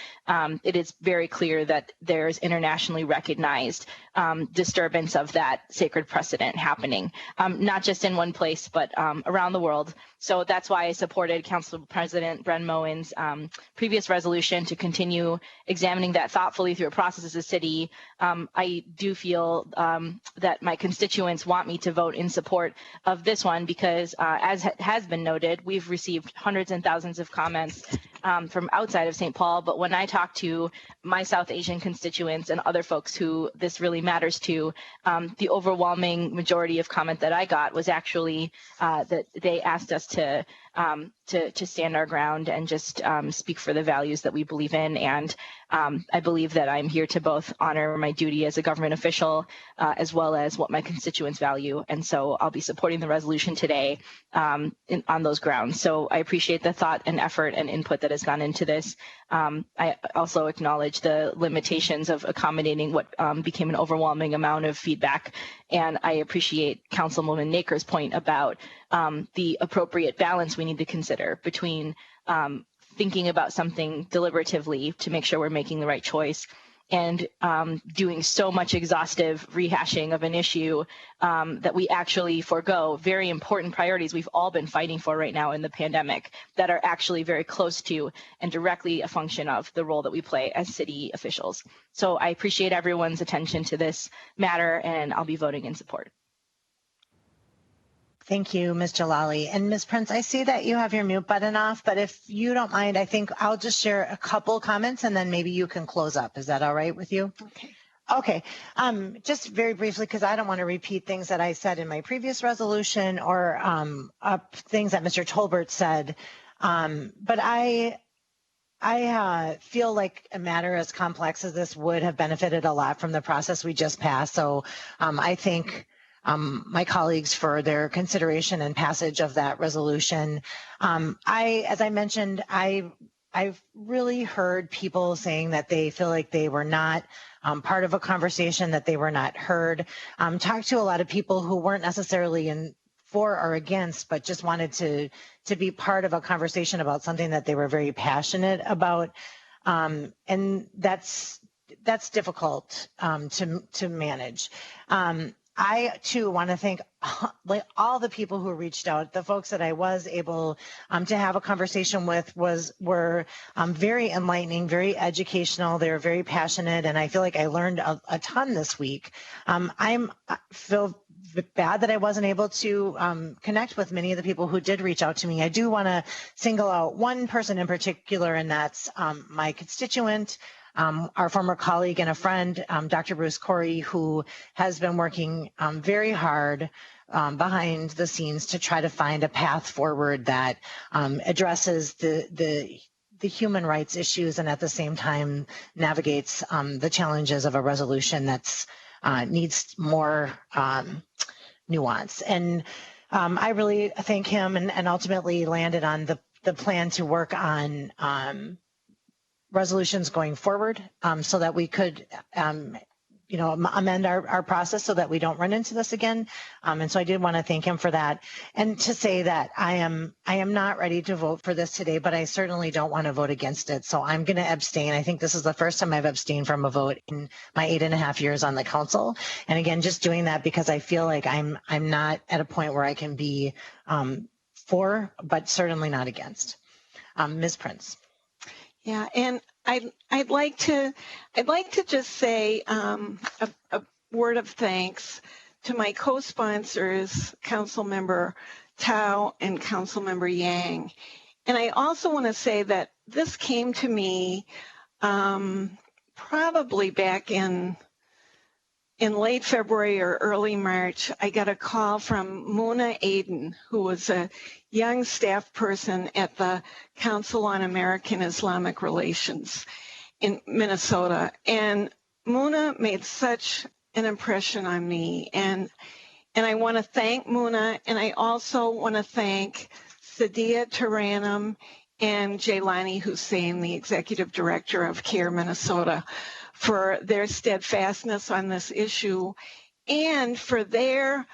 it is very clear that there's internationally recognized disturbance of that sacred precedent happening, not just in one place, but around the world. So that's why I supported Council President Bren Moen's previous resolution to continue examining that thoughtfully through a process as a city. I do feel that my constituents want me to vote in support of this one because as has been noted, we've received hundreds and thousands of comments from outside of St. Paul. But when I talk to my South Asian constituents and other folks who this really matters to, the overwhelming majority of comment that I got was actually that they asked us to stand our ground and just speak for the values that we believe in. And I believe that I'm here to both honor my duty as a government official as well as what my constituents value. And so I'll be supporting the resolution today on those grounds. So I appreciate the thought and effort and input that has gone into this. I also acknowledge the limitations of accommodating what became an overwhelming amount of feedback. And I appreciate Councilwoman Naker's point about the appropriate balance we need to consider between thinking about something deliberatively to make sure we're making the right choice and doing so much exhaustive rehashing of an issue that we actually forego very important priorities we've all been fighting for right now in the pandemic that are actually very close to and directly a function of the role that we play as city officials. So I appreciate everyone's attention to this matter, and I'll be voting in support. Thank you, Ms. Jalali. And Ms. Prince, I see that you have your mute button off, but if you don't mind, I think I'll just share a couple comments and then maybe you can close up. Is that all right with you? Okay. Okay. Just very briefly, because I don't want to repeat things that I said in my previous resolution or things that Mr. Tolbert said. But I feel like a matter as complex as this would have benefited a lot from the process we just passed. So I thank my colleagues for their consideration and passage of that resolution. As I mentioned, I've really heard people saying that they feel like they were not part of a conversation, that they were not heard. Talked to a lot of people who weren't necessarily for or against, but just wanted to be part of a conversation about something that they were very passionate about. And that's difficult to manage. I too want to thank all the people who reached out. The folks that I was able to have a conversation with were very enlightening, very educational. They were very passionate, and I feel like I learned a ton this week. I feel bad that I wasn't able to connect with many of the people who did reach out to me. I do want to single out one person in particular, and that's my constituent. Our former colleague and a friend, Dr. Bruce Corey, who has been working very hard behind the scenes to try to find a path forward that addresses the human rights issues and at the same time navigates the challenges of a resolution that's needs more nuance. And I really thank him and ultimately landed on the plan to work on resolutions going forward so that we could, amend our process so that we don't run into this again. And so I did want to thank him for that and to say that I am not ready to vote for this today, but I certainly don't want to vote against it. So I'm going to abstain. I think this is the first time I've abstained from a vote in my 8.5 years on the council. And again, just doing that because I feel like I'm not at a point where I can be for, but certainly not against. Ms. Prince. Yeah, and I'd like to just say a word of thanks to my co-sponsors, Councilmember Tao and Councilmember Yang. And I also want to say that this came to me probably back in late February or early March. I got a call from Muna Aden, who was a young staff person at the Council on American Islamic Relations in Minnesota. And Muna made such an impression on me. And I want to thank Muna, and I also want to thank Sadia Taranum and Jaylani Hussein, the executive director of CARE Minnesota, for their steadfastness on this issue and for their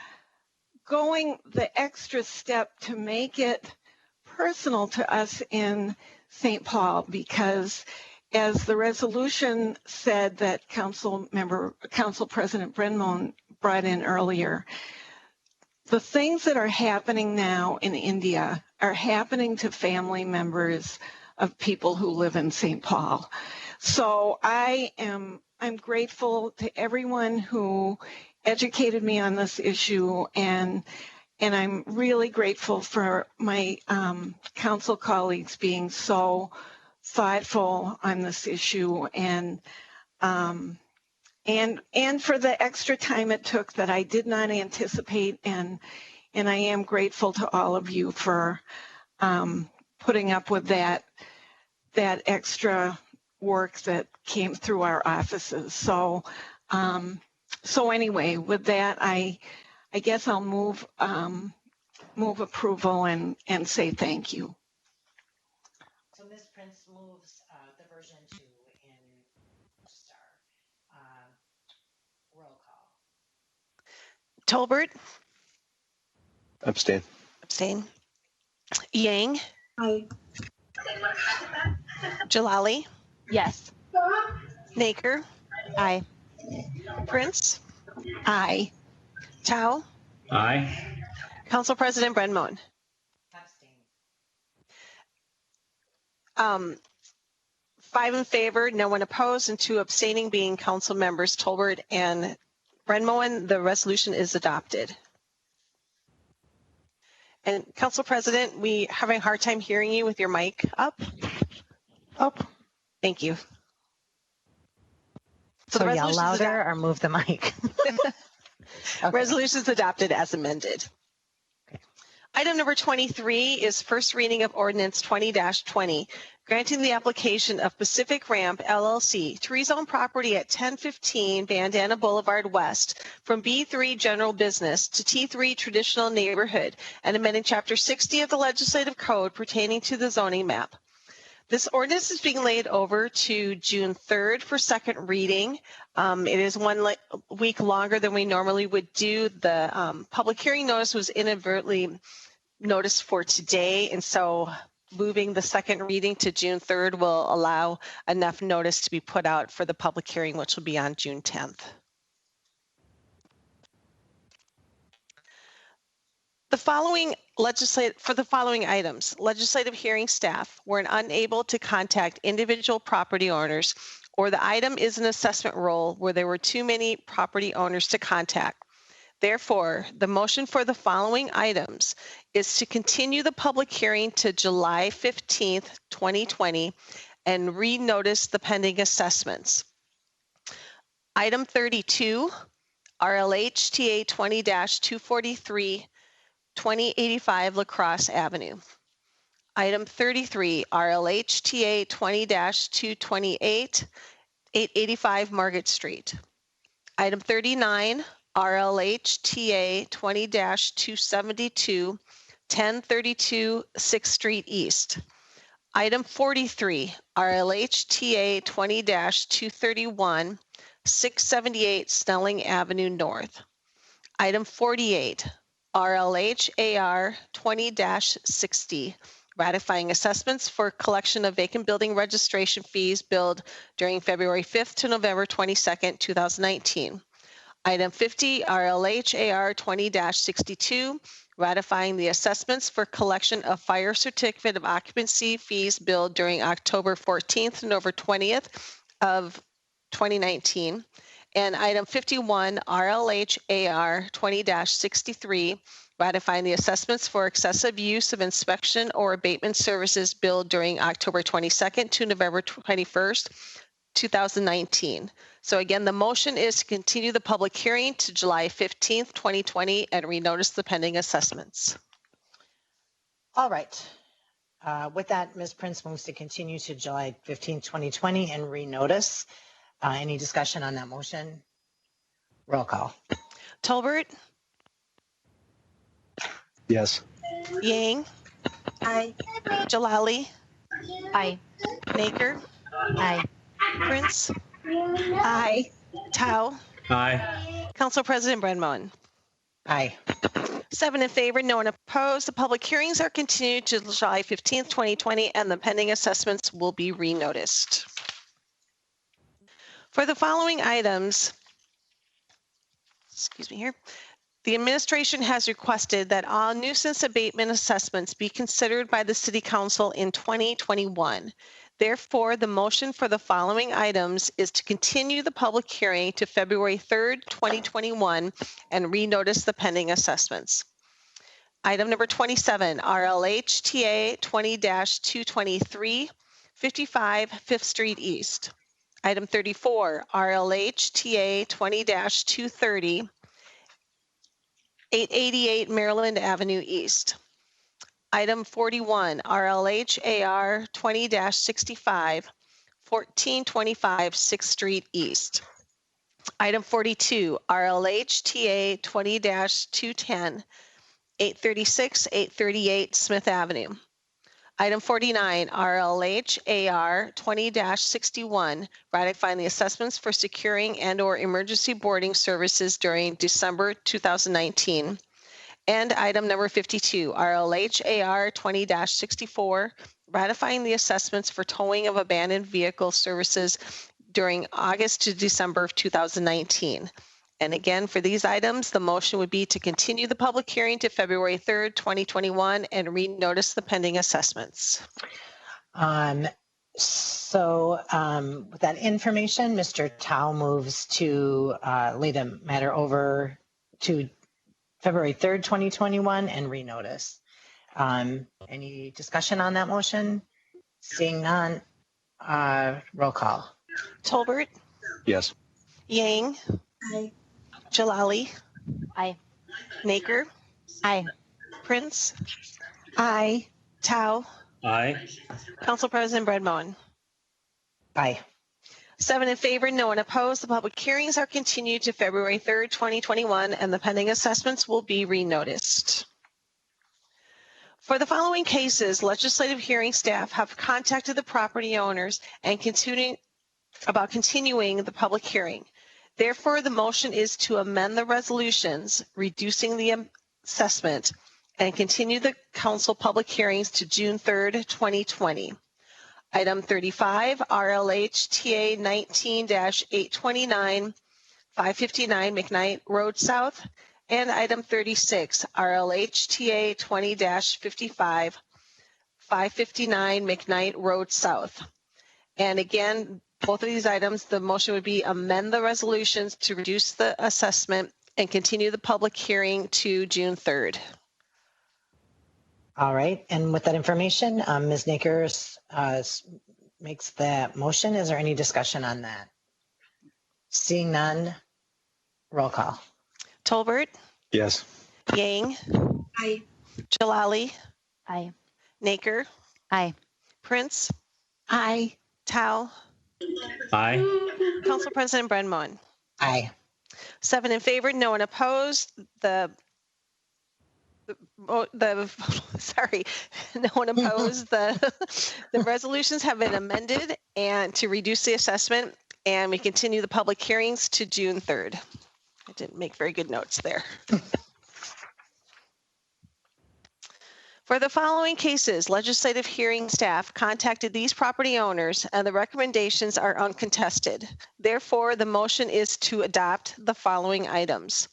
going the extra step to make it personal to us in St. Paul, because as the resolution said that Council President Brenmon brought in earlier, the things that are happening now in India are happening to family members of people who live in St. Paul. So I'm grateful to everyone who educated me on this issue, and I'm really grateful for my council colleagues being so thoughtful on this issue, and for the extra time it took that I did not anticipate, and I am grateful to all of you for putting up with that extra work that came through our offices. So anyway, with that, I guess I'll move approval and say thank you. So Ms. Prince moves the version 2 in Star. Roll call. Tolbert? Abstain. Yang? Aye. Jalali? Yes. Naker? Aye. Prince? Aye. Tao? Aye. Council President Brenmon? Um, 5 in favor, no one opposed, and 2 abstaining, being council members Tolbert and Brenmoen. The resolution is adopted. And Council President, we having a hard time hearing you with your mic up. Up. Thank you. So yell louder or move the mic. Okay. Resolution is adopted as amended. Okay. Item number 23 is first reading of ordinance 20-20, granting the application of Pacific Ramp LLC to rezone property at 1015 Bandana Boulevard West from B3 General Business to T3 Traditional Neighborhood and amending Chapter 60 of the Legislative Code pertaining to the zoning map. This ordinance is being laid over to June 3rd for second reading. It is 1 week longer than we normally would do. The public hearing notice was inadvertently noticed for today, and so moving the second reading to June 3rd will allow enough notice to be put out for the public hearing, which will be on June 10th. For the following items, legislative hearing staff were unable to contact individual property owners, or the item is an assessment roll where there were too many property owners to contact. Therefore, the motion for the following items is to continue the public hearing to July 15th, 2020, and renotice the pending assessments. Item 32, RLHTA 20-243, 2085 La Crosse Avenue. Item 33, RLHTA 20-228, 885 Market Street. Item 39, RLHTA 20-272, 1032 6th Street East. Item 43, RLHTA 20-231, 678 Snelling Avenue North. Item 48, RLHAR 20-60, ratifying assessments for collection of vacant building registration fees billed during February 5th to November 22nd, 2019. Item 50, RLHAR 20-62, ratifying the assessments for collection of fire certificate of occupancy fees billed during October 14th to November 20th of 2019. And item 51, RLHAR 20-63, ratifying the assessments for excessive use of inspection or abatement services billed during October 22nd to November 21st, 2019. So again, the motion is to continue the public hearing to July 15th, 2020, and renotice the pending assessments. All right. With that, Ms. Prince moves to continue to July 15th, 2020, and renotice. Any discussion on that motion? Roll call. Tolbert? Yes. Yang? Aye. Jalali? Aye. Naker? Aye. Prince? Aye. Tao? Aye. Council President Brenmoen? Aye. 7 in favor, no one opposed. The public hearings are continued to July 15th, 2020, and the pending assessments will be renoticed. For the following items, excuse me here, the administration has requested that all nuisance abatement assessments be considered by the City Council in 2021. Therefore, the motion for the following items is to continue the public hearing to February 3rd, 2021, and renotice the pending assessments. Item number 27, RLHTA 20-223, 55 5th Street East. Item 34, RLHTA 20-230, 888 Maryland Avenue East. Item 41, RLHAR 20-65, 1425 6th Street East. Item 42, RLHTA 20-210, 836, 838 Smith Avenue. Item 49, RLHAR 20-61, ratifying the assessments for securing and/or emergency boarding services during December 2019. And item number 52, RLHAR 20-64, ratifying the assessments for towing of abandoned vehicle services during August to December of 2019. And again, for these items, the motion would be to continue the public hearing to February 3rd, 2021 and renotice the pending assessments. With that information, Mr. Tao moves to lay the matter over to February 3rd, 2021 and renotice. Any discussion on that motion? Seeing none, roll call. Tolbert, Yes. Yang, Aye. Jalali, Aye. Naker, Aye. Prince, Aye. Tao, Aye. Council President Bredmoen. Aye. 7 in favor, no one opposed. The public hearings are continued to February 3rd, 2021, and the pending assessments will be renoticed. For the following cases, legislative hearing staff have contacted the property owners and continuing the public hearing. Therefore, the motion is to amend the resolutions, reducing the assessment, and continue the council public hearings to June 3rd, 2020. Item 35, RLH TA 19-829, 559 McKnight Road South, and item 36, RLH TA 20-55, 559 McKnight Road South. And again, both of these items, the motion would be amend the resolutions to reduce the assessment and continue the public hearing to June 3rd. All right. And with that information, Ms. Naker makes that motion. Is there any discussion on that? Seeing none, roll call. Tolbert, Yes. Yang, Aye. Jalali, Aye. Naker, Aye. Prince, Aye. Tao, Aye. Council President Bredmoen. Aye. 7 in favor, no one opposed. No one opposed. The resolutions have been amended and to reduce the assessment, and we continue the public hearings to June 3rd. I didn't make very good notes there. For the following cases, legislative hearing staff contacted these property owners and the recommendations are uncontested. Therefore, the motion is to adopt the following items.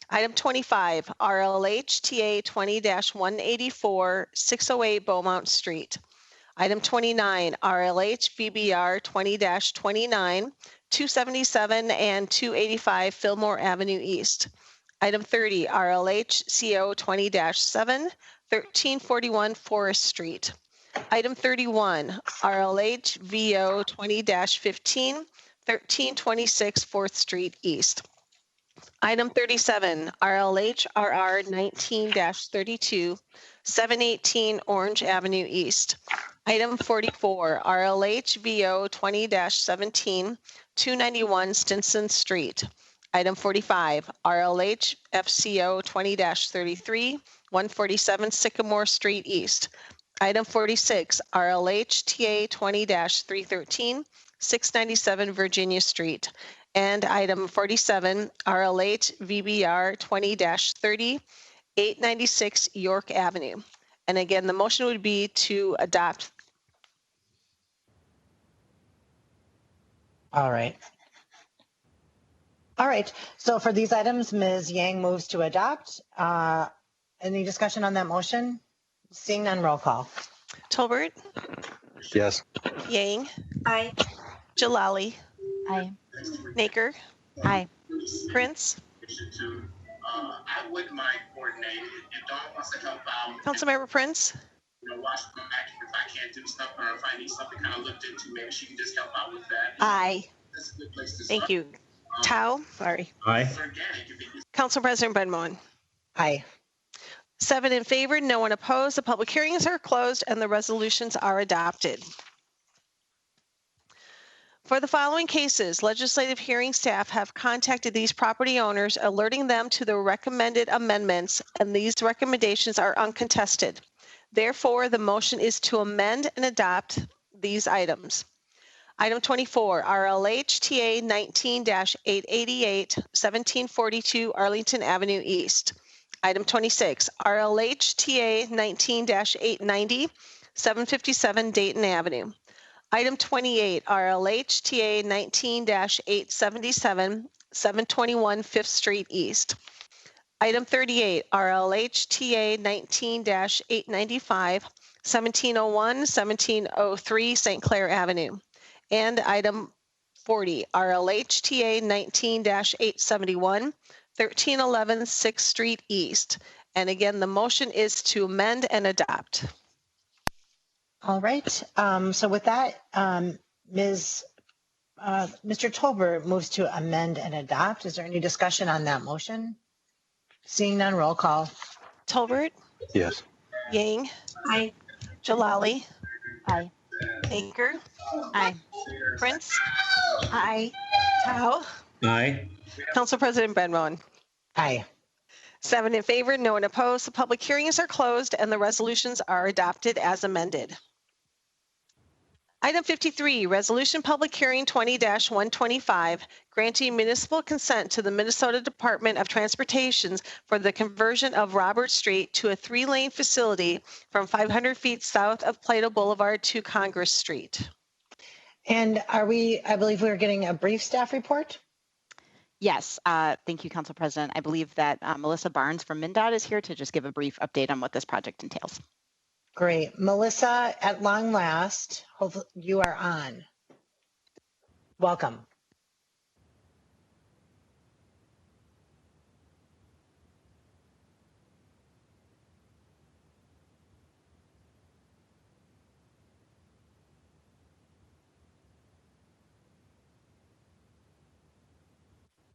Item 25, RLH TA 20-184, 608 Beaumont Street. Item 29, RLH BBR 20-29, 277 and 285 Fillmore Avenue East. Item 30, RLH CO 20-7, 1341 Forest Street. Item 31, RLH VO 20-15, 1326 4th Street East. Item 37, RLH RR 19-32, 718 Orange Avenue East. Item 44, RLH VO 20-17, 291 Stinson Street. Item 45, RLH FCO 20-33, 147 Sycamore Street East. Item 46, RLH TA 20-313, 697 Virginia Street. And item 47, RLH VBR 20-30, 896 York Avenue. And again, the motion would be to adopt. All right. All right. So for these items, Ms. Yang moves to adopt. Any discussion on that motion? Seeing none, roll call. Tolbert, Yes. Yang, Aye. Jalali, Aye. Naker, Aye. Prince, I wouldn't mind coordinating. If Dawn wants to help out, Councilmember Prince. watch them back if I can't do stuff or if I need something kind of looked into, maybe she can just help out with that. Aye. That's a good place to Thank start. you. Tao, sorry. Aye. It's organic. If it Council President Bredmoen. Aye. 7 in favor, no one opposed. The public hearings are closed and the resolutions are adopted. For the following cases, legislative hearing staff have contacted these property owners, alerting them to the recommended amendments, and these recommendations are uncontested. Therefore, the motion is to amend and adopt these items. Item 24, RLH TA 19-888, 1742 Arlington Avenue East. Item 26, RLH TA 19-890, 757 Dayton Avenue. Item 28, RLH TA 19-877, 721 5th Street East. Item 38, RLH TA 19-895, 1701, 1703 St. Clair Avenue. And item 40, RLH TA 19-871, 1311 6th Street East. And again, the motion is to amend and adopt. All right. So with that, Mr. Tolbert moves to amend and adopt. Is there any discussion on that motion? Seeing none, roll call. Tolbert? Yes. Yang? Aye. Jalali? Aye. Baker? Aye. Prince? Aye. Tao? Aye. Council President Benron? Aye. 7 in favor, no one opposed. The public hearings are closed and the resolutions are adopted as amended. Item 53, Resolution Public Hearing 20-125, granting municipal consent to the Minnesota Department of Transportation for the conversion of Robert Street to a 3-lane facility from 500 feet south of Plato Boulevard to Congress Street. And I believe we're getting a brief staff report. Yes, thank you, Council President. I believe that Melissa Barnes from MnDOT is here to just give a brief update on what this project entails. Great. Melissa, at long last, hopefully you are on. Welcome.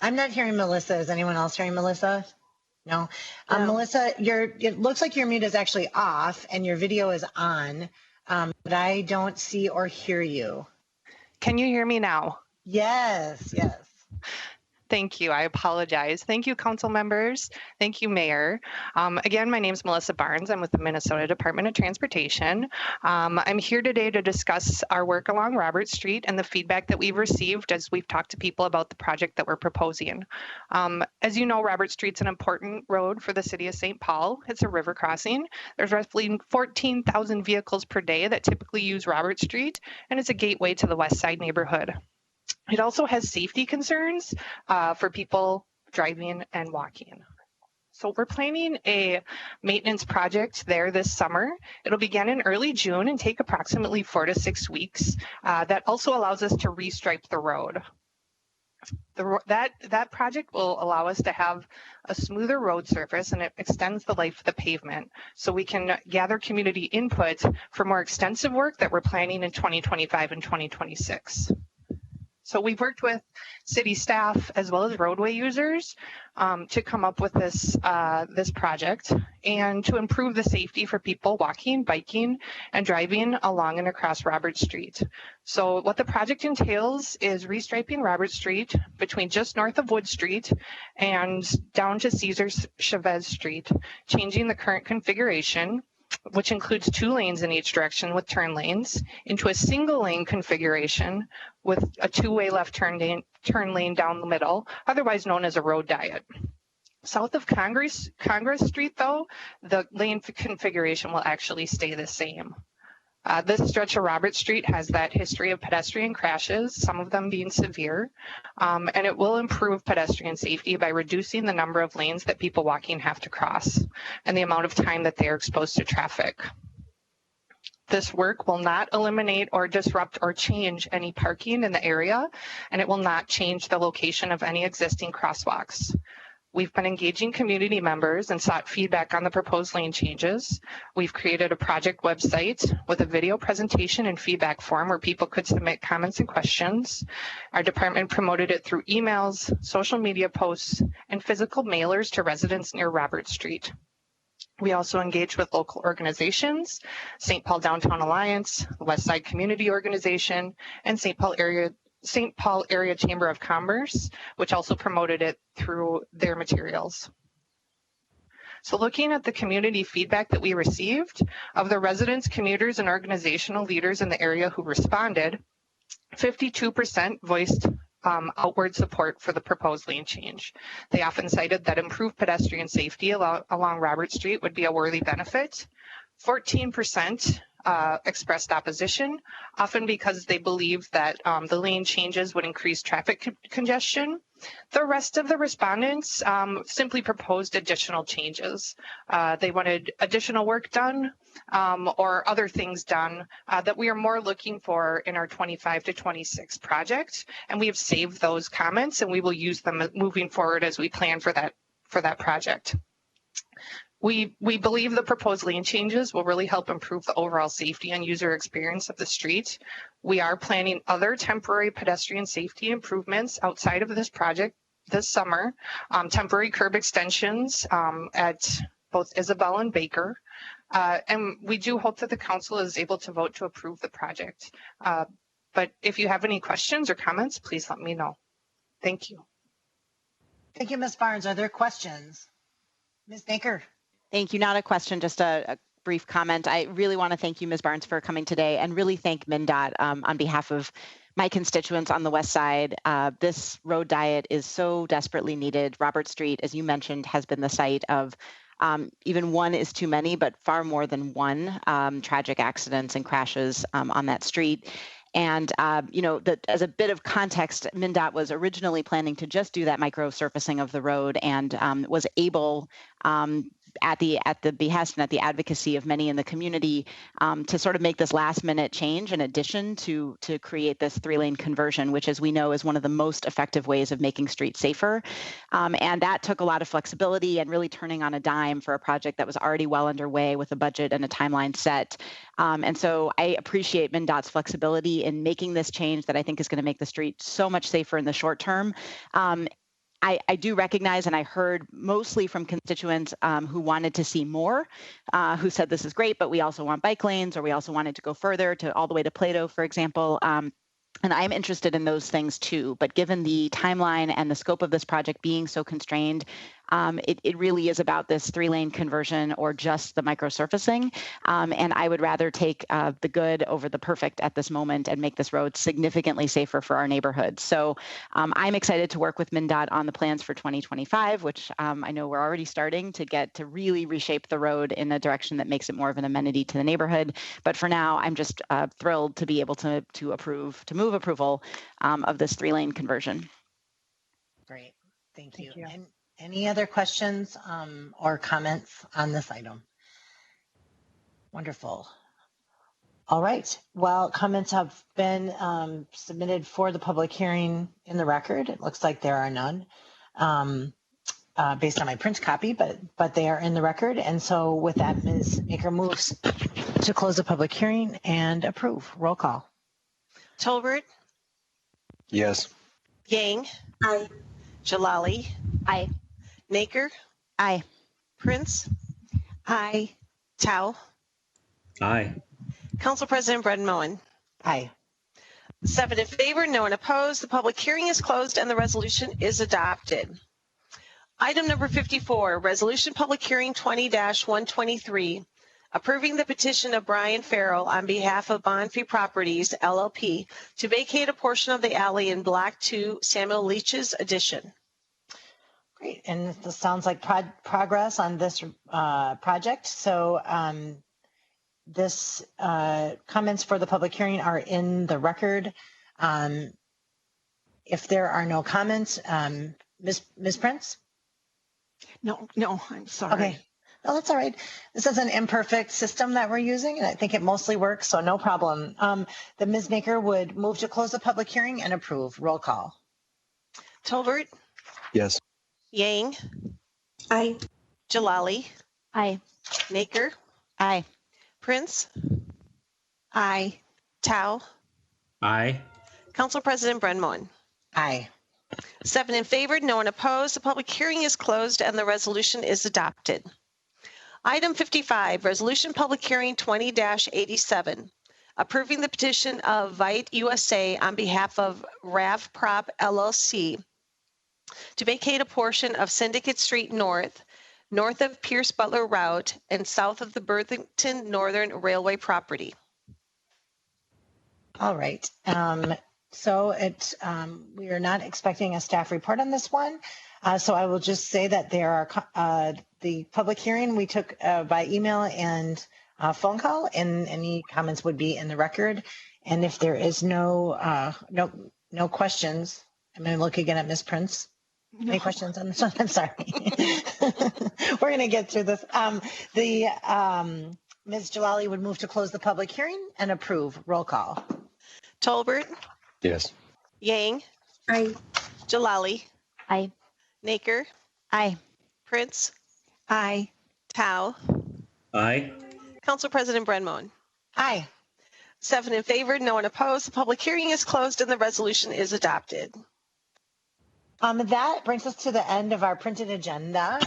I'm not hearing Melissa. Is anyone else hearing Melissa? No. Melissa, it looks like your mute is actually off and your video is on, but I don't see or hear you. Can you hear me now? Yes, yes. Thank you. I apologize. Thank you, council members. Thank you, Mayor. Again, my name is Melissa Barnes. I'm with the Minnesota Department of Transportation. I'm here today to discuss our work along Robert Street and the feedback that we've received as we've talked to people about the project that we're proposing. As you know, Robert Street's an important road for the city of St. Paul. It's a river crossing. There's roughly 14,000 vehicles per day that typically use Robert Street, and it's a gateway to the West Side neighborhood. It also has safety concerns for people driving and walking. So we're planning a maintenance project there this summer. It'll begin in early June and take approximately 4 to 6 weeks. That also allows us to restripe the road. That project will allow us to have a smoother road surface, and it extends the life of the pavement. So we can gather community input for more extensive work that we're planning in 2025 and 2026. So we've worked with city staff as well as roadway users to come up with this project and to improve the safety for people walking, biking, and driving along and across Robert Street. So what the project entails is restriping Robert Street between just north of Wood Street and down to Cesar Chavez Street, changing the current configuration, which includes 2 lanes in each direction with turn lanes, into a single lane configuration with a 2-way left turn lane down the middle, otherwise known as a road diet. South of Congress Street, though, the lane configuration will actually stay the same. This stretch of Robert Street has that history of pedestrian crashes, some of them being severe, and it will improve pedestrian safety by reducing the number of lanes that people walking have to cross and the amount of time that they are exposed to traffic. This work will not eliminate or disrupt or change any parking in the area, and it will not change the location of any existing crosswalks. We've been engaging community members and sought feedback on the proposed lane changes. We've created a project website with a video presentation and feedback form where people could submit comments and questions. Our department promoted it through emails, social media posts, and physical mailers to residents near Robert Street. We also engaged with local organizations, St. Paul Downtown Alliance, the West Side Community Organization, and St. Paul Area Chamber of Commerce, which also promoted it through their materials. So looking at the community feedback that we received, of the residents, commuters, and organizational leaders in the area who responded, 52% voiced outward support for the proposed lane change. They often cited that improved pedestrian safety along Robert Street would be a worthy benefit. 14% expressed opposition, often because they believe that the lane changes would increase traffic congestion. The rest of the respondents simply proposed additional changes. They wanted additional work done or other things done that we are more looking for in our 25 to 26 project. And we have saved those comments and we will use them moving forward as we plan for that project. We believe the proposed lane changes will really help improve the overall safety and user experience of the street. We are planning other temporary pedestrian safety improvements outside of this project this summer, temporary curb extensions at both Isabel and Baker. And we do hope that the council is able to vote to approve the project. But if you have any questions or comments, please let me know. Thank you. Thank you, Ms. Barnes. Are there questions? Ms. Baker. Thank you. Not a question, just a brief comment. I really want to thank you, Ms. Barnes, for coming today and really thank MnDOT on behalf of my constituents on the west side. This road diet is so desperately needed. Robert Street, as you mentioned, has been the site of even one is too many, but far more than one tragic accidents and crashes on that street. And, as a bit of context, MnDOT was originally planning to just do that micro surfacing of the road and was able at the behest and at the advocacy of many in the community to sort of make this last minute change in addition to create this 3-lane conversion, which, as we know, is one of the most effective ways of making streets safer. And that took a lot of flexibility and really turning on a dime for a project that was already well underway with a budget and a timeline set. And so I appreciate MnDOT's flexibility in making this change that I think is going to make the street so much safer in the short term. I do recognize, and I heard mostly from constituents who wanted to see more, who said this is great, but we also want bike lanes, or we also wanted to go further to all the way to Plato, for example. And I'm interested in those things too, but given the timeline and the scope of this project being so constrained, it really is about this 3-lane conversion or just the microsurfacing. And I would rather take the good over the perfect at this moment and make this road significantly safer for our neighborhood. So I'm excited to work with MnDOT on the plans for 2025, which I know we're already starting to get to really reshape the road in a direction that makes it more of an amenity to the neighborhood. But for now, I'm just thrilled to be able to move approval of this 3-lane conversion. Great, thank you. And any other questions or comments on this item? Wonderful. All right, well, comments have been submitted for the public hearing in the record. It looks like there are none based on my print copy, but they are in the record. And so with that, Ms. Baker moves to close the public hearing and approve. Roll call. Tolbert. Yes. Yang. Aye. Jalali. Aye. Naker. Aye. Prince. Aye. Tao. Aye. Council President Brenmoen. Aye. 7 in favor, no one opposed. The public hearing is closed and the resolution is adopted. Item number 54, Resolution Public Hearing 20-123, approving the petition of Brian Farrell on behalf of Bonfee Properties, LLP, to vacate a portion of the alley in Block 2, Samuel Leach's addition. Great, and this sounds like progress on this project. So this comments for the public hearing are in the record. If there are no comments, Ms. Prince? No, I'm sorry. Okay. No, that's all right. This is an imperfect system that we're using, and I think it mostly works, so no problem. The Ms. Baker would move to close the public hearing and approve. Roll call. Tolbert. Yes. Yang. Aye. Jalali. Aye. Naker. Aye. Prince. Aye. Tao. Aye. Council President Brenmoen. Aye. 7 in favor, no one opposed. The public hearing is closed and the resolution is adopted. Item 55, Resolution Public Hearing 20-87, approving the petition of Vite USA on behalf of RAV Prop LLC to vacate a portion of Syndicate Street north of Pierce Butler Route and south of the Burlington Northern Railway property. All right. So we are not expecting a staff report on this one. So I will just say that there are the public hearing we took by email and phone call, and any comments would be in the record. And if there is no questions, I'm going to look again at Ms. Prince. No. Any questions on this one? I'm sorry. We're going to get through this. Ms. Jalali would move to close the public hearing and approve. Roll call. Tolbert, Yes. Yang, Aye. Jalali, Aye. Naker, Aye. Prince, Aye. Tao, Aye. Council President Brenmoen. Aye. 7 in favor, no one opposed. The public hearing is closed and the resolution is adopted. That brings us to the end of our printed agenda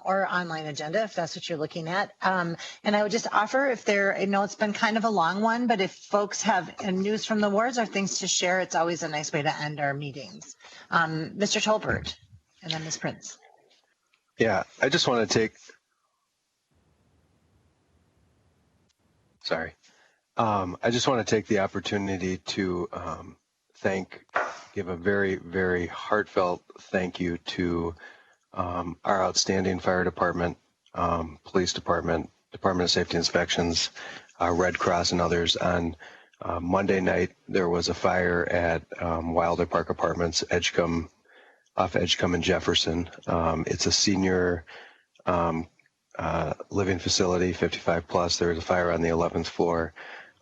or online agenda, if that's what you're looking at. And I would just offer, I know it's been kind of a long one, but if folks have news from the wards or things to share, it's always a nice way to end our meetings. Mr. Tolbert, and then Ms. Prince. Yeah, I just want to take. Sorry. I just want to take the opportunity to give a very, very heartfelt thank you to our outstanding fire department, police department, Department of Safety Inspections, Red Cross, and others. On Monday night, there was a fire at Wilder Park Apartments, off Edgecombe and Jefferson. It's a senior living facility, 55 plus. There was a fire on the 11th floor.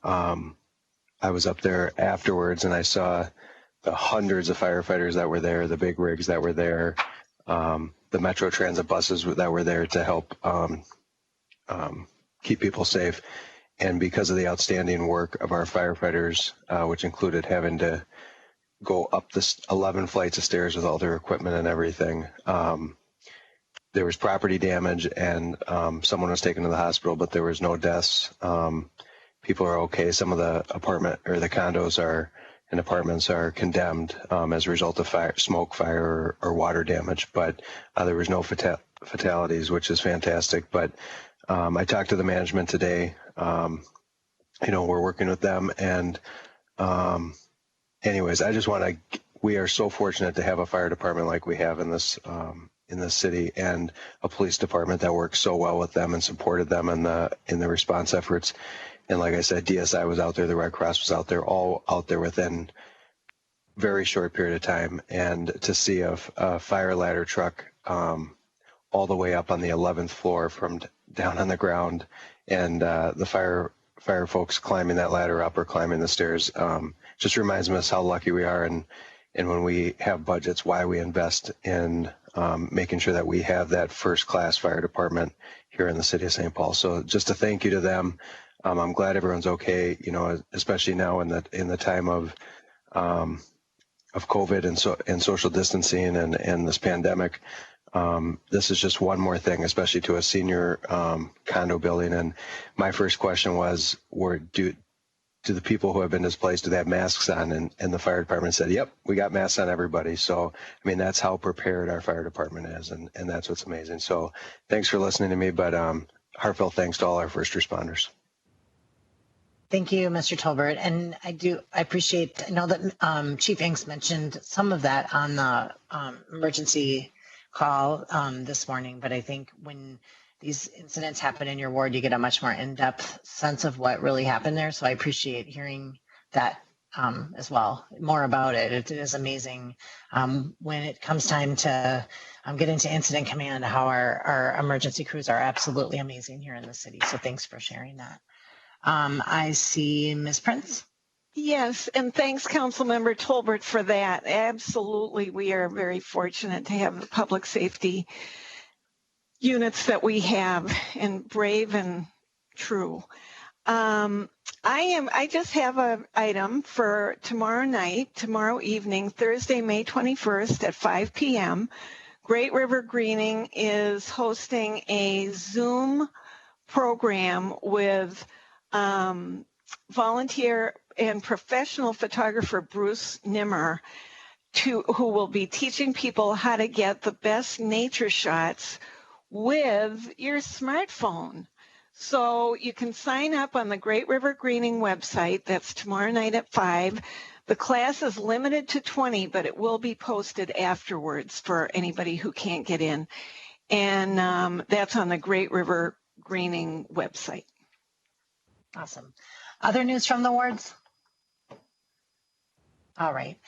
I was up there afterwards and I saw the hundreds of firefighters that were there, the big rigs that were there, the Metro Transit buses that were there to help keep people safe. And because of the outstanding work of our firefighters, which included having to go up the 11 flights of stairs with all their equipment and everything, there was property damage and someone was taken to the hospital, but there was no deaths. People are okay. Some of the condos and apartments are condemned as a result of smoke, fire, or water damage, but there was no fatalities, which is fantastic. But I talked to the management today. We're working with them, and anyways, we are so fortunate to have a fire department like we have in this city, and a police department that works so well with them and supported them in the response efforts. And like I said, DSI was out there, the Red Cross was out there, all out there within very short period of time. And to see a fire ladder truck all the way up on the 11th floor from down on the ground, and the fire folks climbing that ladder up or climbing the stairs, just reminds us how lucky we are, and when we have budgets, why we invest in making sure that we have that first-class fire department here in the city of St. Paul. So just a thank you to them. I'm glad everyone's okay, especially now in the time of COVID and social distancing and this pandemic. This is just one more thing, especially to a senior condo building. And my first question was, do the people who have been displaced, do they have masks on? And the fire department said, yep, we got masks on everybody. So, that's how prepared our fire department is. And that's what's amazing. So thanks for listening to me, but heartfelt thanks to all our first responders. Thank you, Mr. Tolbert. And I know that Chief Inks mentioned some of that on the emergency call this morning, but I think when these incidents happen in your ward, you get a much more in-depth sense of what really happened there. So I appreciate hearing that as well, more about it. It is amazing when it comes time to get into incident command, how our emergency crews are absolutely amazing here in the city. So thanks for sharing that. I see Ms. Prince. Yes, and thanks, Councilmember Tolbert, for that. Absolutely, we are very fortunate to have the public safety units that we have, and brave and true. I just have an item for tomorrow evening, Thursday, May 21st at 5 p.m. Great River Greening is hosting a Zoom program with volunteer and professional photographer Bruce Nimmer, who will be teaching people how to get the best nature shots with your smartphone. So you can sign up on the Great River Greening website. That's tomorrow night at 5. The class is limited to 20, but it will be posted afterwards for anybody who can't get in. And that's on the Great River Greening website. Awesome. Other news from the wards? All right.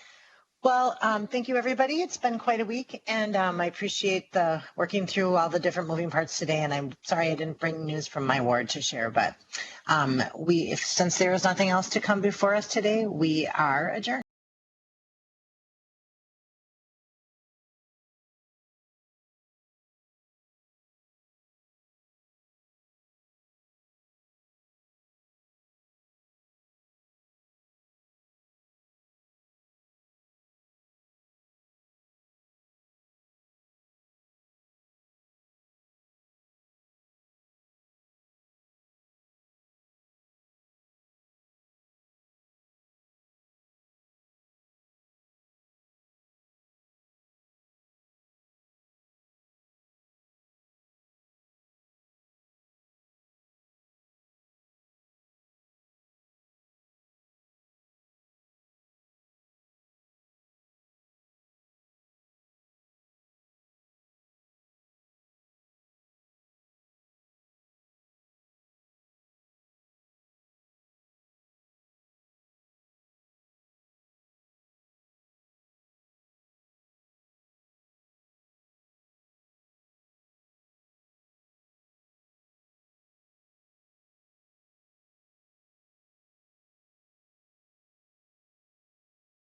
Well, thank you, everybody. It's been quite a week, and I appreciate the working through all the different moving parts today. And I'm sorry I didn't bring news from my ward to share, but since there is nothing else to come before us today, we are adjourned.